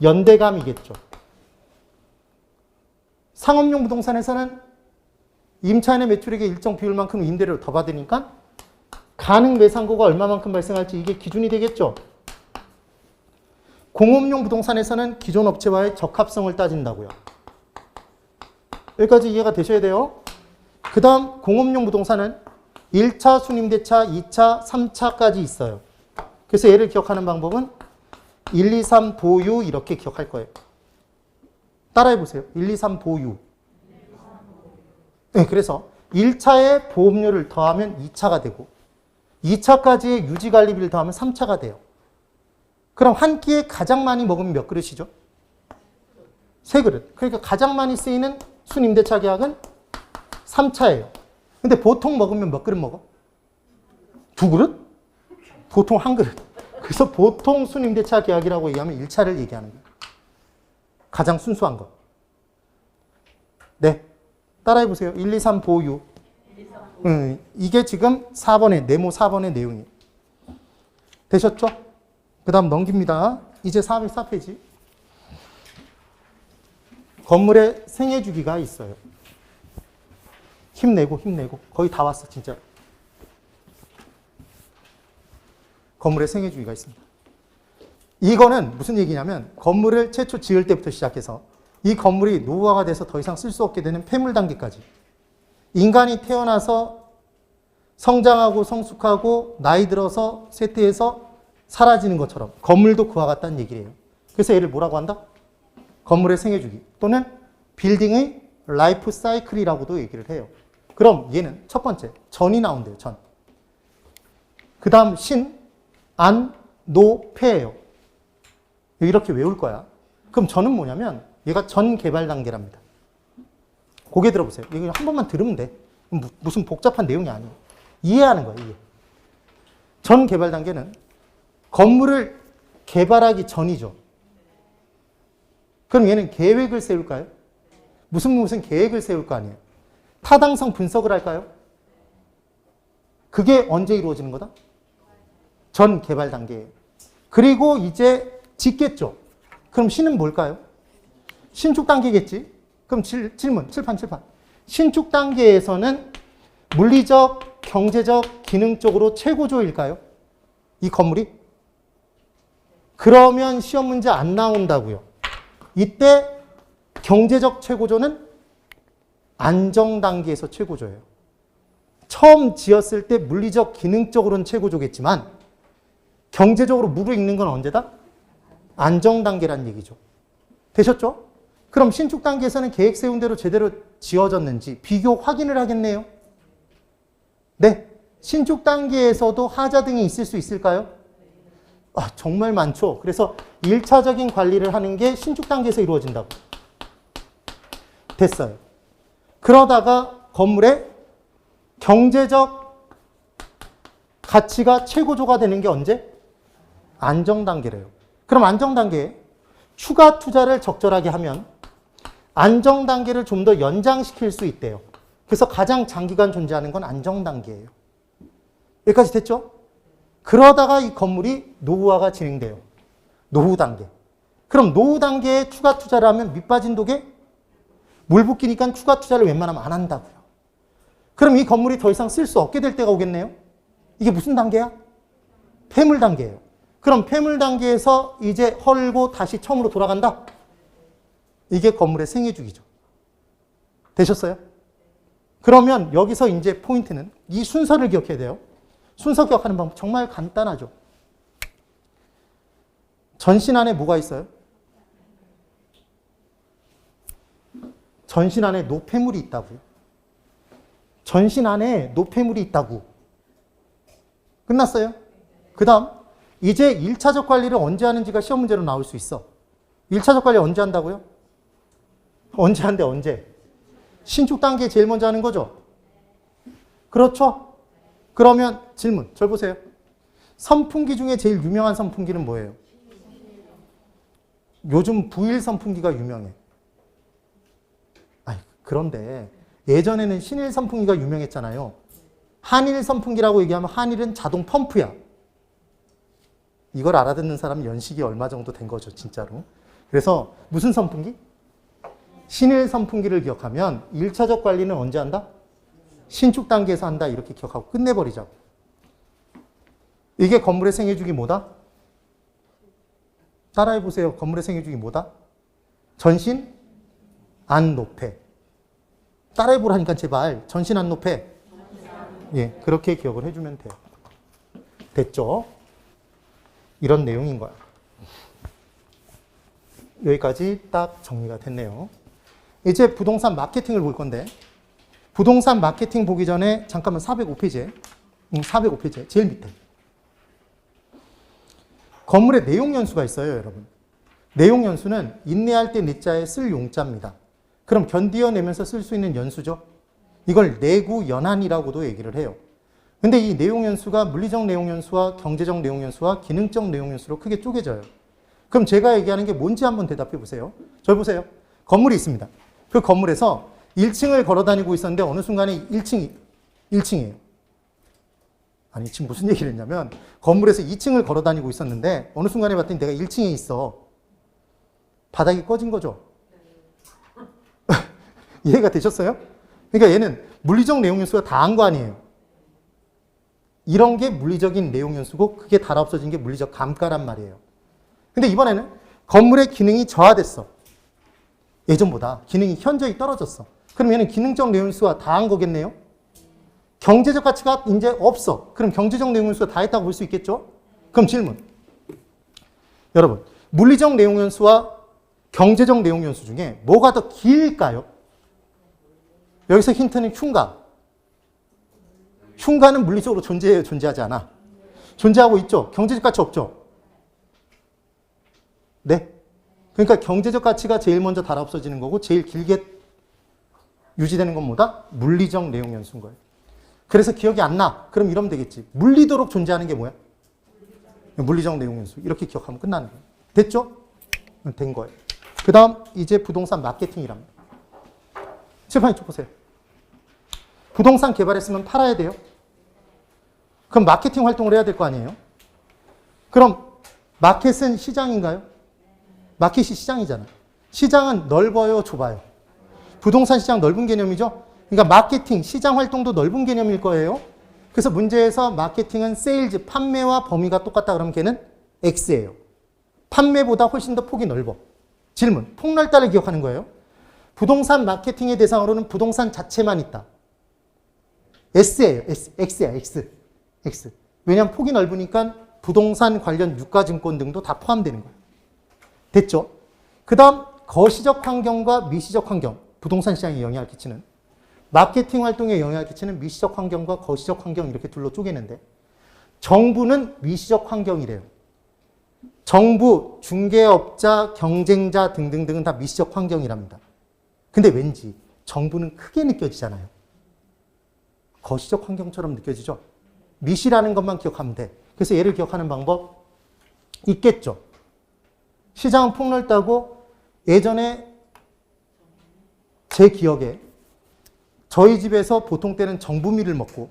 연대감이겠죠. 상업용 부동산에서는 임차인의 매출액의 일정 비율만큼 임대료를 더 받으니까 가능 매상고가 얼마만큼 발생할지 이게 기준이 되겠죠. 공업용 부동산에서는 기존 업체와의 적합성을 따진다고요. 여기까지 이해가 되셔야 돼요. 그 다음 공업용 부동산은 1차 순임대차, 2차, 3차까지 있어요. 그래서 얘를 기억하는 방법은 1, 2, 3 보유 이렇게 기억할 거예요. 따라해 보세요. 1, 2, 3 보유. 네, 그래서 1차에 보험료를 더하면 2차가 되고 2차까지의 유지관리비를 더하면 3차가 돼요. 그럼 한 끼에 가장 많이 먹으면 몇 그릇이죠? 3그릇. 그러니까 가장 많이 쓰이는 순임대차 계약은 3차예요. 근데 보통 먹으면 몇 그릇 먹어? 2그릇? 보통 1그릇. 그래서 보통 순임대차 계약이라고 얘기하면 1차를 얘기하는 거예요. 가장 순수한 거. 네. 따라해 보세요. 1, 2, 3, 보유. 이게 지금 4번의, 네모 4번의 내용이에요. 되셨죠? 그 다음 넘깁니다. 이제 404페이지. 건물의 생애 주기가 있어요. 힘내고 힘내고. 거의 다 왔어, 진짜. 건물의 생애 주기가 있습니다. 이거는 무슨 얘기냐면 건물을 최초 지을 때부터 시작해서 이 건물이 노후화가 돼서 더 이상 쓸 수 없게 되는 폐물 단계까지 인간이 태어나서 성장하고 성숙하고 나이 들어서 쇠퇴해서 사라지는 것처럼 건물도 그와 같다는 얘기예요. 그래서 얘를 뭐라고 한다? 건물의 생애 주기 또는 빌딩의 라이프 사이클이라고도 얘기를 해요. 그럼 얘는 첫 번째 전이 나온대요. 전. 그 다음 신, 안, 노, 폐예요. 이렇게 외울 거야. 그럼 전은 뭐냐면 얘가 전 개발 단계랍니다. 고개 들어보세요. 이거 한 번만 들으면 돼. 무슨 복잡한 내용이 아니에요. 이해하는 거예요. 이해. 전 개발 단계는 건물을 개발하기 전이죠. 그럼 얘는 계획을 세울까요? 무슨 계획을 세울 거 아니에요. 타당성 분석을 할까요? 그게 언제 이루어지는 거다? 전 개발 단계예요. 그리고 이제 짓겠죠. 그럼 신은 뭘까요? 신축 단계겠지. 그럼 질문, 칠판. 신축 단계에서는 물리적, 경제적, 기능적으로 최고조일까요? 이 건물이? 그러면 시험 문제 안 나온다고요. 이때 경제적 최고조는 안정 단계에서 최고조예요. 처음 지었을 때 물리적, 기능적으로는 최고조겠지만 경제적으로 무르익는 건 언제다? 안정 단계란 얘기죠. 되셨죠? 그럼 신축 단계에서는 계획 세운 대로 제대로 지어졌는지 비교 확인을 하겠네요. 네. 신축 단계에서도 하자 등이 있을 수 있을까요? 정말 많죠. 그래서 1차적인 관리를 하는 게 신축 단계에서 이루어진다고. 됐어요. 그러다가 건물의 경제적 가치가 최고조가 되는 게 언제? 안정 단계래요. 그럼 안정 단계에 추가 투자를 적절하게 하면 안정 단계를 좀 더 연장시킬 수 있대요. 그래서 가장 장기간 존재하는 건 안정 단계예요. 여기까지 됐죠? 그러다가 이 건물이 노후화가 진행돼요. 노후 단계. 그럼 노후 단계에 추가 투자를 하면 밑빠진 독에 물 붓기니까 추가 투자를 웬만하면 안 한다고요. 그럼 이 건물이 더 이상 쓸 수 없게 될 때가 오겠네요. 이게 무슨 단계야? 폐물 단계예요. 그럼 폐물 단계에서 이제 헐고 다시 처음으로 돌아간다? 이게 건물의 생애 주기죠. 되셨어요? 그러면 여기서 이제 포인트는 이 순서를 기억해야 돼요. 순서 기억하는 방법 정말 간단하죠. 전신 안에 뭐가 있어요? 전신 안에 노폐물이 있다고요. 전신 안에 노폐물이 있다고. 끝났어요? 그 다음 이제 1차적 관리를 언제 하는지가 시험 문제로 나올 수 있어. 1차적 관리 언제 한다고요? 언제 한대, 언제? 신축 단계 제일 먼저 하는 거죠? 그렇죠? 그러면 질문, 절 보세요. 선풍기 중에 제일 유명한 선풍기는 뭐예요? 요즘 부일 선풍기가 유명해. 그런데 예전에는 신일 선풍기가 유명했잖아요. 한일 선풍기라고 얘기하면 한일은 자동 펌프야. 이걸 알아듣는 사람은 연식이 얼마 정도 된 거죠, 진짜로. 그래서 무슨 선풍기? 신일 선풍기를 기억하면 1차적 관리는 언제 한다? 신축 단계에서 한다. 이렇게 기억하고 끝내버리자고. 이게 건물의 생애주기 뭐다? 따라해보세요. 건물의 생애주기 뭐다? 전신, 안, 노폐. 따라해보라니까 제발. 전신, 안, 노폐. 예, 그렇게 기억을 해주면 돼요. 됐죠? 이런 내용인 거야. 여기까지 딱 정리가 됐네요. 이제 부동산 마케팅을 볼 건데 부동산 마케팅 보기 전에 잠깐만 405페이지에 405페이지에 제일 밑에 건물의 내용 연수가 있어요, 여러분. 내용 연수는 인내할 때 내자에 쓸 용자입니다. 그럼 견디어내면서 쓸 수 있는 연수죠. 이걸 내구 연한이라고도 얘기를 해요. 근데 이 내용 연수가 물리적 내용 연수와 경제적 내용 연수와 기능적 내용 연수로 크게 쪼개져요. 그럼 제가 얘기하는 게 뭔지 한번 대답해 보세요. 저 보세요. 건물이 있습니다. 그 건물에서 1층을 걸어 다니고 있었는데 어느 순간에 1층이에요. 아니, 지금 무슨 얘기를 했냐면 건물에서 2층을 걸어 다니고 있었는데 어느 순간에 봤더니 내가 1층에 있어. 바닥이 꺼진 거죠. 이해가 되셨어요? 그러니까 얘는 물리적 내용 연수가 다한 거 아니에요. 이런 게 물리적인 내용 연수고 그게 달아 없어진 게 물리적 감가란 말이에요. 근데 이번에는 건물의 기능이 저하됐어. 예전보다 기능이 현저히 떨어졌어. 그럼 얘는 기능적 내용 연수가 다한 거겠네요. 경제적 가치가 이제 없어. 그럼 경제적 내용 연수가 다했다고 볼 수 있겠죠? 그럼 질문. 여러분, 물리적 내용 연수와 경제적 내용 연수 중에 뭐가 더 길까요? 여기서 힌트는 흉가. 흉가는 물리적으로 존재해요, 존재하지 않아? 존재하고 있죠? 경제적 가치 없죠? 네. 그러니까 경제적 가치가 제일 먼저 달아 없어지는 거고 제일 길게 유지되는 건 뭐다? 물리적 내용 연수인 거예요. 그래서 기억이 안 나. 그럼 이러면 되겠지. 물리도록 존재하는 게 뭐야? 물리적 내용 연수. 이렇게 기억하면 끝나는 거예요. 됐죠? 된 거예요. 그 다음 이제 부동산 마케팅이랍니다. 칠판에 쭉 보세요. 부동산 개발했으면 팔아야 돼요. 그럼 마케팅 활동을 해야 될 거 아니에요? 그럼 마켓은 시장인가요? 마켓이 시장이잖아요. 시장은 넓어요, 좁아요? 부동산 시장 넓은 개념이죠? 그러니까 마케팅, 시장 활동도 넓은 개념일 거예요. 그래서 문제에서 마케팅은 세일즈, 판매와 범위가 똑같다 그러면 걔는 X예요. 판매보다 훨씬 더 폭이 넓어. 질문, 폭넓다를 기억하는 거예요. 부동산 마케팅의 대상으로는 부동산 자체만 있다. S예요. X야, X. 왜냐하면 폭이 넓으니까 부동산 관련 유가증권 등도 다 포함되는 거예요. 됐죠? 그 다음 거시적 환경과 미시적 환경, 부동산 시장에 영향을 끼치는, 마케팅 활동에 영향을 끼치는 미시적 환경과 거시적 환경 이렇게 둘로 쪼개는데 정부는 미시적 환경이래요. 정부, 중개업자, 경쟁자 등등등은 다 미시적 환경이랍니다. 근데 왠지 정부는 크게 느껴지잖아요. 거시적 환경처럼 느껴지죠? 미시라는 것만 기억하면 돼. 그래서 얘를 기억하는 방법 있겠죠? 시장은 폭넓다고 예전에 제 기억에 저희 집에서 보통 때는 정부미를 먹고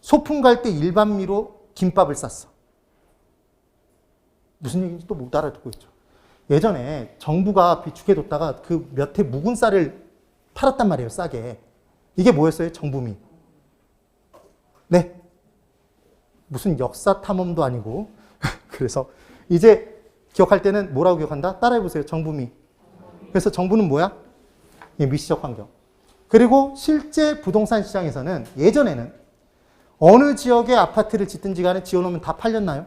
소풍 갈 때 일반미로 김밥을 쌌어. 무슨 얘기인지 또 못 알아듣고 있죠. 예전에 정부가 비축해뒀다가 그 몇 해 묵은 쌀을 팔았단 말이에요, 싸게. 이게 뭐였어요? 정부미. 네. 무슨 역사 탐험도 아니고. 그래서 이제 기억할 때는 뭐라고 기억한다? 따라해보세요. 정부미. 그래서 정부는 뭐야? 미시적 환경. 그리고 실제 부동산 시장에서는 예전에는 어느 지역에 아파트를 짓든지 간에 지어놓으면 다 팔렸나요?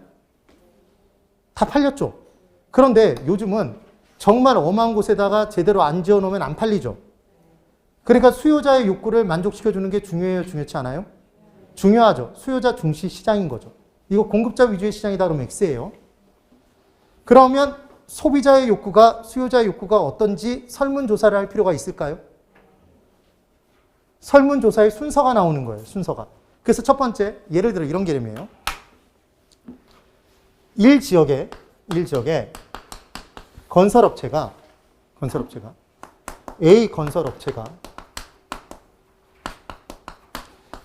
다 팔렸죠. 그런데 요즘은 정말 엄한 곳에다가 제대로 안 지어놓으면 안 팔리죠. 그러니까 수요자의 욕구를 만족시켜주는 게 중요해요, 중요치 않아요? 중요하죠. 수요자 중시 시장인 거죠. 이거 공급자 위주의 시장이다 그러면 X예요. 그러면 소비자의 욕구가, 수요자의 욕구가 어떤지 설문조사를 할 필요가 있을까요? 설문조사의 순서가 나오는 거예요, 순서가. 그래서 첫 번째, 예를 들어 이런 개념이에요. 1지역에 건설업체가 A 건설업체가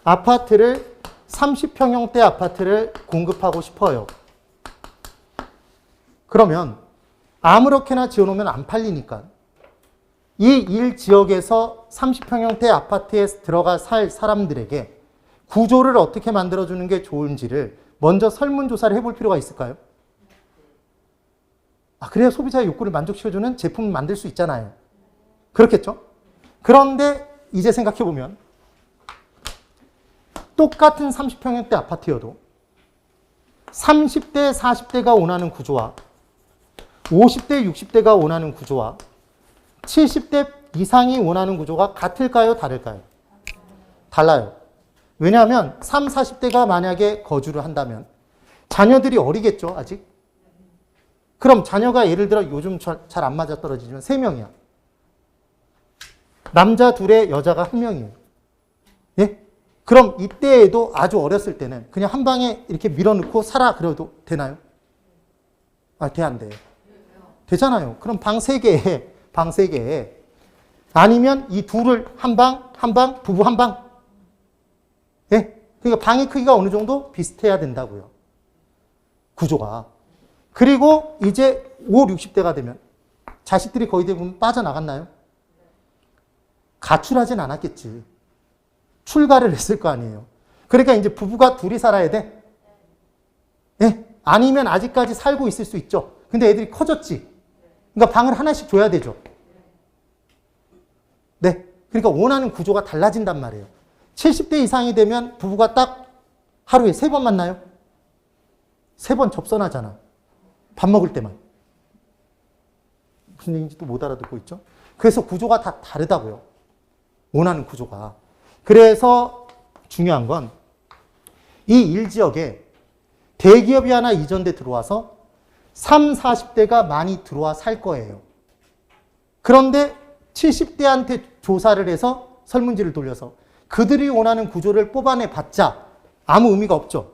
아파트를 30평형대 아파트를 공급하고 싶어요. 그러면 아무렇게나 지어놓으면 안 팔리니까 이 1지역에서 30평형대 아파트에 들어가 살 사람들에게 구조를 어떻게 만들어주는 게 좋은지를 먼저 설문조사를 해볼 필요가 있을까요? 그래야 소비자의 욕구를 만족시켜주는 제품을 만들 수 있잖아요. 그렇겠죠? 그런데 이제 생각해보면 똑같은 30평형대 아파트여도 30대, 40대가 원하는 구조와 50대, 60대가 원하는 구조와 70대 이상이 원하는 구조가 같을까요? 다를까요? 달라요. 왜냐하면 30, 40대가 만약에 거주를 한다면 자녀들이 어리겠죠, 아직? 그럼 자녀가 예를 들어 요즘 잘 안 맞아떨어지지만 3명이야. 남자 2에 여자가 1명이에요. 예? 그럼 이때에도 아주 어렸을 때는 그냥 한 방에 이렇게 밀어넣고 살아 그래도 되나요? 돼, 안 돼. 되잖아요. 그럼 방 3개에 아니면 이 둘을 한 방, 부부 한 방. 예? 그러니까 방의 크기가 어느 정도 비슷해야 된다고요. 구조가. 그리고 이제 5, 60대가 되면 자식들이 거의 대부분 빠져나갔나요? 가출하진 않았겠지. 출가를 했을 거 아니에요. 그러니까 이제 부부가 둘이 살아야 돼. 예? 아니면 아직까지 살고 있을 수 있죠. 근데 애들이 커졌지. 그러니까 방을 하나씩 줘야 되죠. 네. 그러니까 원하는 구조가 달라진단 말이에요. 70대 이상이 되면 부부가 딱 하루에 3번 만나요? 3번 접선하잖아. 밥 먹을 때만. 무슨 얘기인지 또 못 알아듣고 있죠? 그래서 구조가 다 다르다고요. 원하는 구조가. 그래서 중요한 건 이 일지역에 대기업이 하나 이전돼 들어와서 30, 40대가 많이 들어와 살 거예요. 그런데 70대한테 조사를 해서 설문지를 돌려서 그들이 원하는 구조를 뽑아내 봤자 아무 의미가 없죠.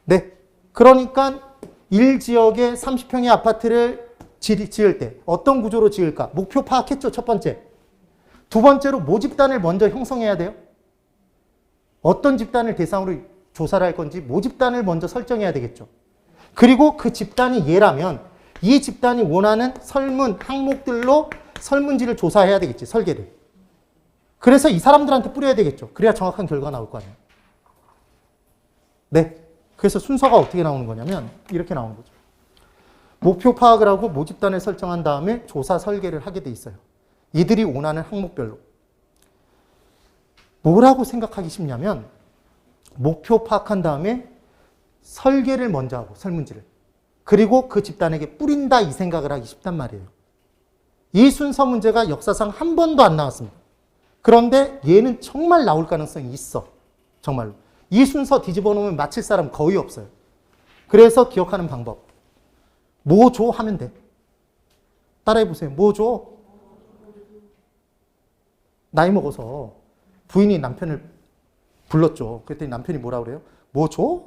네. 그러니까 1지역에 30평의 아파트를 지을 때 어떤 구조로 지을까? 목표 파악했죠, 첫 번째. 두 번째로 모집단을 먼저 형성해야 돼요. 어떤 집단을 대상으로 조사를 할 건지 모집단을 먼저 설정해야 되겠죠. 그리고 그 집단이 얘라면 이 집단이 원하는 설문 항목들로 설문지를 조사해야 되겠지, 설계를. 그래서 이 사람들한테 뿌려야 되겠죠. 그래야 정확한 결과가 나올 거 아니에요. 네. 그래서 순서가 어떻게 나오는 거냐면 이렇게 나오는 거죠. 목표 파악을 하고 모집단을 설정한 다음에 조사 설계를 하게 돼 있어요. 이들이 원하는 항목별로. 뭐라고 생각하기 쉽냐면 목표 파악한 다음에 설계를 먼저 하고 설문지를. 그리고 그 집단에게 뿌린다 이 생각을 하기 쉽단 말이에요. 이 순서 문제가 역사상 한 번도 안 나왔습니다. 그런데 얘는 정말 나올 가능성이 있어. 정말로. 이 순서 뒤집어 놓으면 맞힐 사람 거의 없어요. 그래서 기억하는 방법. 뭐 줘? 하면 돼. 따라해보세요. 뭐 줘? 나이 먹어서 부인이 남편을 불렀죠. 그랬더니 남편이 뭐라 그래요? 뭐 줘?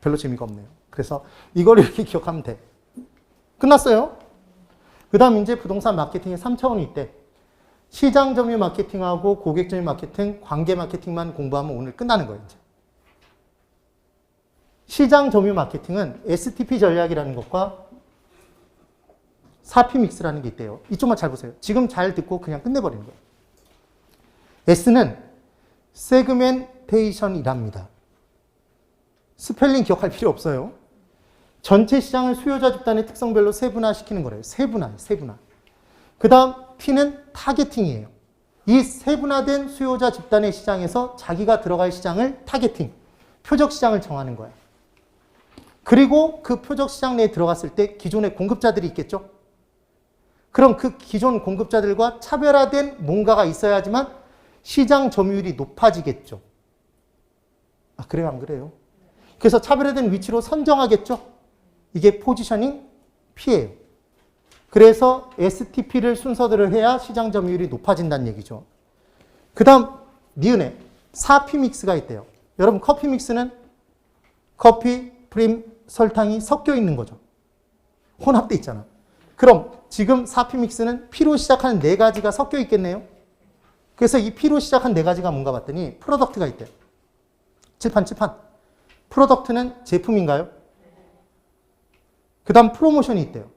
별로 재미가 없네요. 그래서 이걸 이렇게 기억하면 돼. 끝났어요. 그 다음 이제 부동산 마케팅의 3차원이 있대. 시장 점유 마케팅하고 고객 점유 마케팅, 관계 마케팅만 공부하면 오늘 끝나는 거예요. 이제. 시장 점유 마케팅은 STP 전략이라는 것과 4P 믹스라는 게 있대요. 이쪽만 잘 보세요. 지금 잘 듣고 그냥 끝내버리는 거예요. S는 세그멘테이션이랍니다. 스펠링 기억할 필요 없어요. 전체 시장을 수요자 집단의 특성별로 세분화시키는 거래요. 세분화. 그 다음 T는 타겟팅이에요. 이 세분화된 수요자 집단의 시장에서 자기가 들어갈 시장을 타겟팅, 표적 시장을 정하는 거야. 그리고 그 표적 시장 내에 들어갔을 때 기존의 공급자들이 있겠죠? 그럼 그 기존 공급자들과 차별화된 뭔가가 있어야지만 시장 점유율이 높아지겠죠. 아, 그래요? 안 그래요? 그래서 차별화된 위치로 선정하겠죠? 이게 포지셔닝 P예요. 그래서 STP를 순서대로 해야 시장 점유율이 높아진다는 얘기죠. 그 다음 니은에 4P 믹스가 있대요. 여러분 커피 믹스는 커피, 프림, 설탕이 섞여 있는 거죠. 혼합돼 있잖아. 그럼 지금 4P 믹스는 P로 시작하는 4가지가 섞여 있겠네요. 그래서 이 P로 시작한 4가지가 뭔가 봤더니 프로덕트가 있대요. 칠판. 프로덕트는 제품인가요? 그 다음 프로모션이 있대요.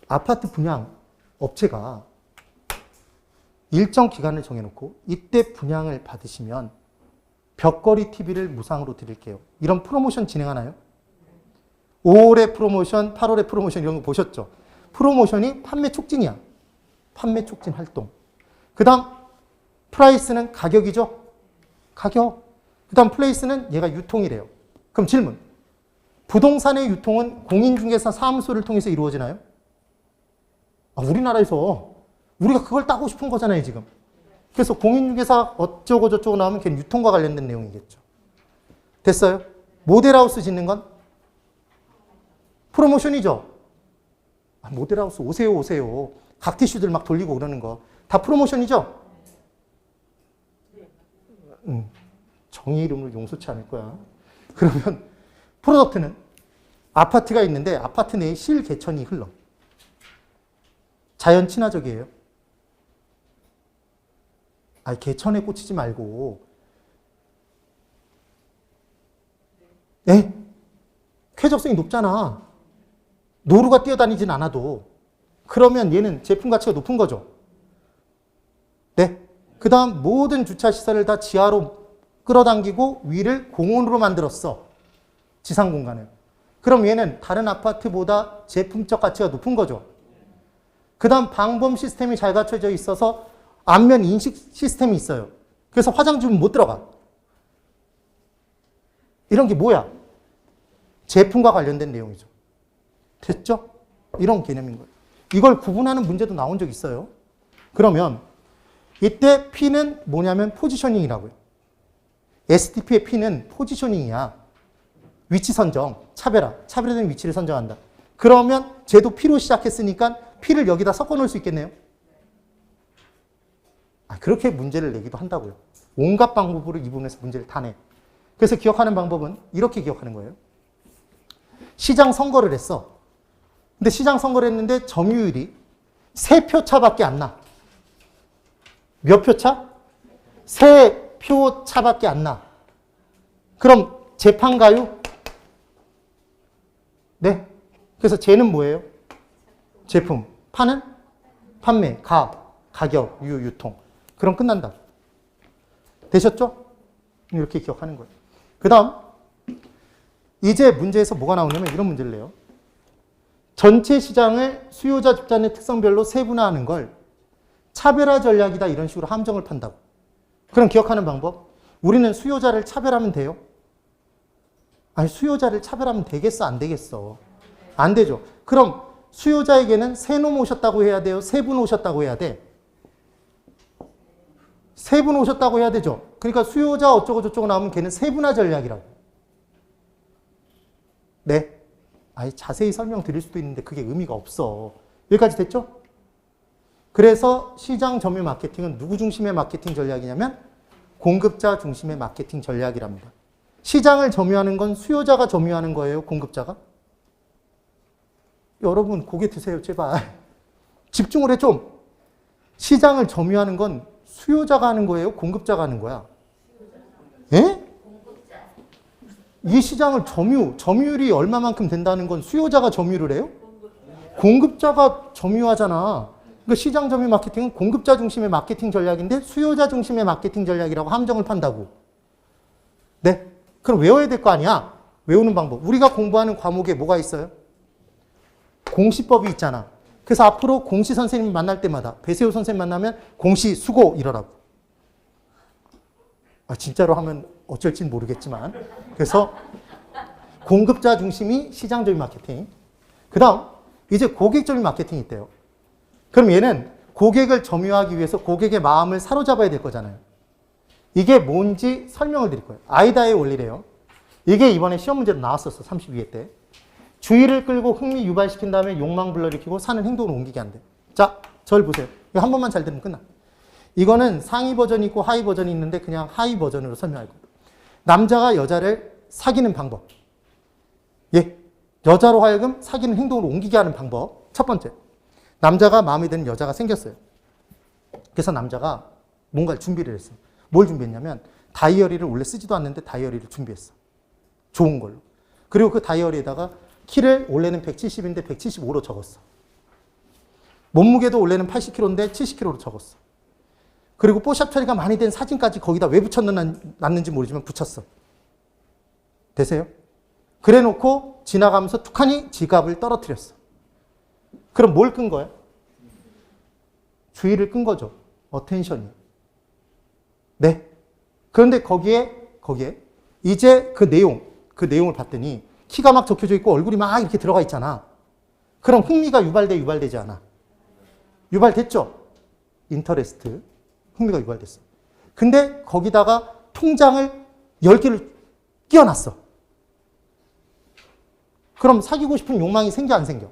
아파트 분양 업체가 일정 기간을 정해놓고 이때 분양을 받으시면 벽걸이 TV를 무상으로 드릴게요. 이런 프로모션 진행하나요? 5월에 프로모션, 8월에 프로모션 이런 거 보셨죠? 프로모션이 판매 촉진이야. 판매 촉진 활동. 그 다음 프라이스는 가격이죠? 가격. 그 다음 플레이스는 얘가 유통이래요. 그럼 질문. 부동산의 유통은 공인중개사 사무소를 통해서 이루어지나요? 아, 우리나라에서 우리가 그걸 따고 싶은 거잖아요, 지금. 그래서 공인중개사 어쩌고 저쩌고 나오면 걔는 유통과 관련된 내용이겠죠. 됐어요? 모델하우스 짓는 건 프로모션이죠. 아, 모델하우스 오세요. 각 티슈들 막 돌리고 그러는 거 다 프로모션이죠. 정의 이름을 용서치 않을 거야. 그러면 프로덕트는 아파트가 있는데 아파트 내에 실개천이 흘러. 자연 친화적이에요. 아니, 개천에 꽂히지 말고. 네? 쾌적성이 높잖아. 노루가 뛰어다니진 않아도. 그러면 얘는 제품 가치가 높은 거죠. 네. 그 다음 모든 주차시설을 다 지하로 끌어당기고 위를 공원으로 만들었어. 지상 공간을. 그럼 얘는 다른 아파트보다 제품적 가치가 높은 거죠. 그 다음 방범 시스템이 잘 갖춰져 있어서 안면 인식 시스템이 있어요. 그래서 화장지는 못 들어가. 이런 게 뭐야? 제품과 관련된 내용이죠. 됐죠? 이런 개념인 거예요. 이걸 구분하는 문제도 나온 적 있어요. 그러면 이때 P는 뭐냐면 포지셔닝이라고요. STP의 P는 포지셔닝이야. 위치 선정, 차별화된 위치를 선정한다. 그러면 쟤도 P로 시작했으니까 P를 여기다 섞어 놓을 수 있겠네요. 그렇게 문제를 내기도 한다고요. 온갖 방법으로 이 부분에서 문제를 다 내. 그래서 기억하는 방법은 이렇게 기억하는 거예요. 시장 선거를 했어. 근데 시장 선거를 했는데 점유율이 3표 차밖에 안 나. 몇 표 차? 3표 차밖에 안 나. 그럼 재판가요? 네. 그래서 쟤는 뭐예요? 제품. 파는? 판매. 가격, 유통. 그럼 끝난다. 되셨죠? 이렇게 기억하는 거예요. 그 다음 이제 문제에서 뭐가 나오냐면 이런 문제를 내요. 전체 시장을 수요자 집단의 특성별로 세분화하는 걸 차별화 전략이다 이런 식으로 함정을 판다고. 그럼 기억하는 방법. 우리는 수요자를 차별하면 돼요? 아니 수요자를 차별하면 되겠어? 안 되겠어? 안 되죠. 그럼 수요자에게는 세 놈 오셨다고 해야 돼요? 세 분 오셨다고 해야 돼? 세 분 오셨다고 해야 되죠. 그러니까 수요자 어쩌고 저쩌고 나오면 걔는 세분화 전략이라고. 네. 아예 자세히 설명드릴 수도 있는데 그게 의미가 없어. 여기까지 됐죠? 그래서 시장 점유 마케팅은 누구 중심의 마케팅 전략이냐면 공급자 중심의 마케팅 전략이랍니다. 시장을 점유하는 건 수요자가 점유하는 거예요? 공급자가? 여러분 고개 드세요 제발. 집중을 해 좀. 시장을 점유하는 건 수요자가 하는 거예요? 공급자가 하는 거야? 예? 이 시장을 점유율이 얼마만큼 된다는 건 수요자가 점유를 해요? 공급자가 점유하잖아. 그러니까 시장 점유 마케팅은 공급자 중심의 마케팅 전략인데 수요자 중심의 마케팅 전략이라고 함정을 판다고. 네? 그럼 외워야 될 거 아니야? 외우는 방법. 우리가 공부하는 과목에 뭐가 있어요? 공시법이 있잖아. 그래서 앞으로 공시 선생님 만날 때마다 배세호 선생님 만나면 공시 수고 이러라고. 진짜로 하면 어쩔진 모르겠지만. 그래서 공급자 중심이 시장 점유 마케팅. 그 다음 이제 고객 점유 마케팅이 있대요. 그럼 얘는 고객을 점유하기 위해서 고객의 마음을 사로잡아야 될 거잖아요. 이게 뭔지 설명을 드릴 거예요. 아이다의 원리래요. 이게 이번에 시험 문제로 나왔었어. 32회 때. 주의를 끌고 흥미 유발시킨 다음에 욕망 불러일으키고 사는 행동으로 옮기게 한대. 자, 저를 보세요. 이거 한 번만 잘 들으면 끝나. 이거는 상위 버전이 있고 하위 버전이 있는데 그냥 하위 버전으로 설명할 거예요. 남자가 여자를 사귀는 방법. 예, 여자로 하여금 사귀는 행동으로 옮기게 하는 방법. 첫 번째, 남자가 마음에 드는 여자가 생겼어요. 그래서 남자가 뭔가를 준비를 했어. 뭘 준비했냐면 다이어리를 원래 쓰지도 않는데 다이어리를 준비했어. 좋은 걸로. 그리고 그 다이어리에다가 키를 원래는 170인데 175로 적었어. 몸무게도 원래는 80kg인데 70kg로 적었어. 그리고 뽀샵 처리가 많이 된 사진까지 거기다 왜 붙였는지 모르지만 붙였어. 되세요? 그래 놓고 지나가면서 툭하니 지갑을 떨어뜨렸어. 그럼 뭘 끈 거야? 주의를 끈 거죠. 어텐션이. 네. 그런데 거기에 이제 그 내용을 봤더니 키가 막 적혀져 있고 얼굴이 막 이렇게 들어가 있잖아. 그럼 흥미가 유발되지 않아? 유발됐죠? 인터레스트. 흥미가 유발됐어. 근데 거기다가 통장을 10개를 끼워놨어. 그럼 사귀고 싶은 욕망이 생겨 안 생겨?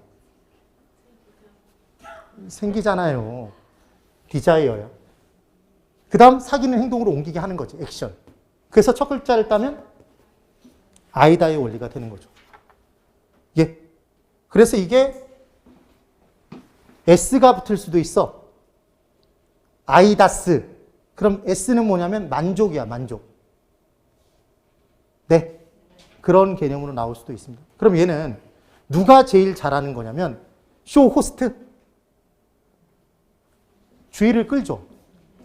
생기잖아요. 디자이어야. 그 다음 사귀는 행동으로 옮기게 하는 거지. 액션. 그래서 첫 글자를 따면 아이다의 원리가 되는 거죠. 예. 그래서 이게 S가 붙을 수도 있어. 아이다스. 그럼 S는 뭐냐면 만족이야, 만족. 네. 그런 개념으로 나올 수도 있습니다. 그럼 얘는 누가 제일 잘하는 거냐면 쇼 호스트. 주의를 끌죠.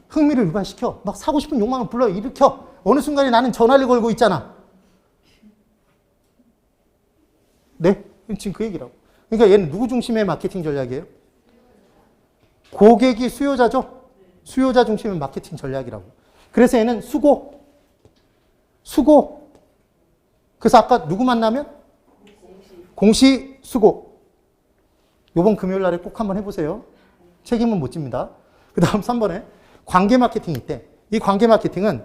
흥미를 유발시켜. 막 사고 싶은 욕망을 불러일으켜. 어느 순간에 나는 전화를 걸고 있잖아. 네. 지금 그 얘기라고. 그러니까 얘는 누구 중심의 마케팅 전략이에요? 고객이 수요자죠? 수요자 중심의 마케팅 전략이라고. 그래서 얘는 수고. 그래서 아까 누구 만나면? 공시, 수고. 요번 금요일 날에 꼭 한번 해보세요. 책임은 못 집니다. 그 다음 3번에 관계 마케팅이 있대. 이 관계 마케팅은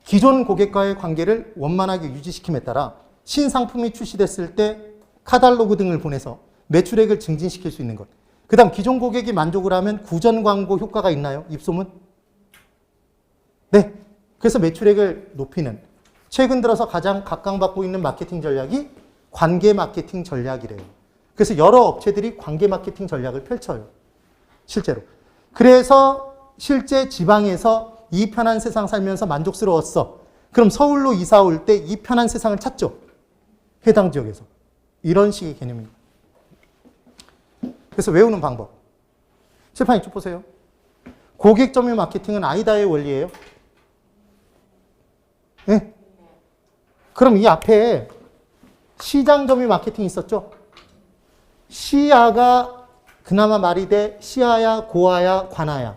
기존 고객과의 관계를 원만하게 유지시킴에 따라 신상품이 출시됐을 때 카탈로그 등을 보내서 매출액을 증진시킬 수 있는 것. 그 다음 기존 고객이 만족을 하면 구전 광고 효과가 있나요? 입소문? 네. 그래서 매출액을 높이는 최근 들어서 가장 각광받고 있는 마케팅 전략이 관계 마케팅 전략이래요. 그래서 여러 업체들이 관계 마케팅 전략을 펼쳐요. 실제로. 그래서 실제 지방에서 이 편한 세상 살면서 만족스러웠어. 그럼 서울로 이사 올 때 이 편한 세상을 찾죠. 해당 지역에서. 이런 식의 개념입니다. 그래서 외우는 방법. 칠판 이쪽 보세요. 고객 점유 마케팅은 아이다의 원리예요. 네. 그럼 이 앞에 시장 점유 마케팅이 있었죠. 시야가 그나마 말이 돼. 시야야, 고아야, 관아야.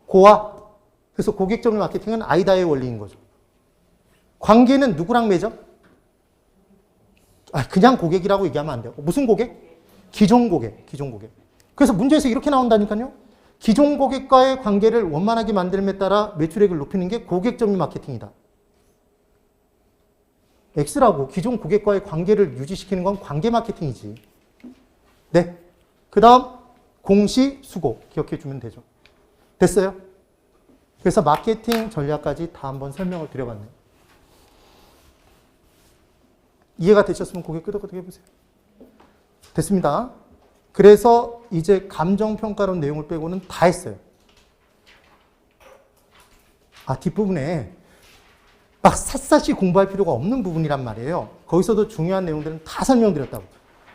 고아. 그래서 고객 점유 마케팅은 아이다의 원리인 거죠. 관계는 누구랑 맺어? 그냥 고객이라고 얘기하면 안 돼요. 무슨 고객? 기존 고객. 그래서 문제에서 이렇게 나온다니까요. 기존 고객과의 관계를 원만하게 만들음에 따라 매출액을 높이는 게 고객 점유 마케팅이다. X라고 기존 고객과의 관계를 유지시키는 건 관계 마케팅이지. 네. 그 다음 공시, 수고 기억해 주면 되죠. 됐어요? 그래서 마케팅 전략까지 다 한번 설명을 드려봤네요. 이해가 되셨으면 고개 끄덕끄덕 해보세요. 됐습니다. 그래서 이제 감정평가론 내용을 빼고는 다 했어요. 뒷부분에 막 샅샅이 공부할 필요가 없는 부분이란 말이에요. 거기서도 중요한 내용들은 다 설명드렸다고.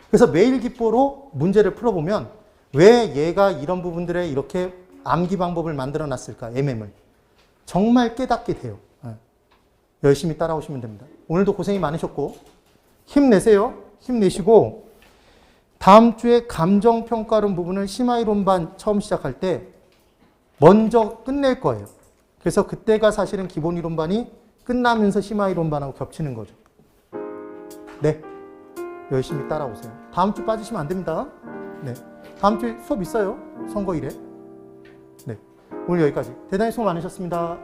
그래서 매일 기포로 문제를 풀어보면 왜 얘가 이런 부분들에 이렇게 암기 방법을 만들어 놨을까? MM을. 정말 깨닫게 돼요. 열심히 따라오시면 됩니다. 오늘도 고생이 많으셨고 힘내세요. 힘내시고 다음 주에 감정평가론 부분을 심화이론반 처음 시작할 때 먼저 끝낼 거예요. 그래서 그때가 사실은 기본이론반이 끝나면서 심화이론반하고 겹치는 거죠. 네. 열심히 따라오세요. 다음 주 빠지시면 안 됩니다. 네. 다음 주에 수업 있어요. 선거일에. 네. 오늘 여기까지. 대단히 수고 많으셨습니다.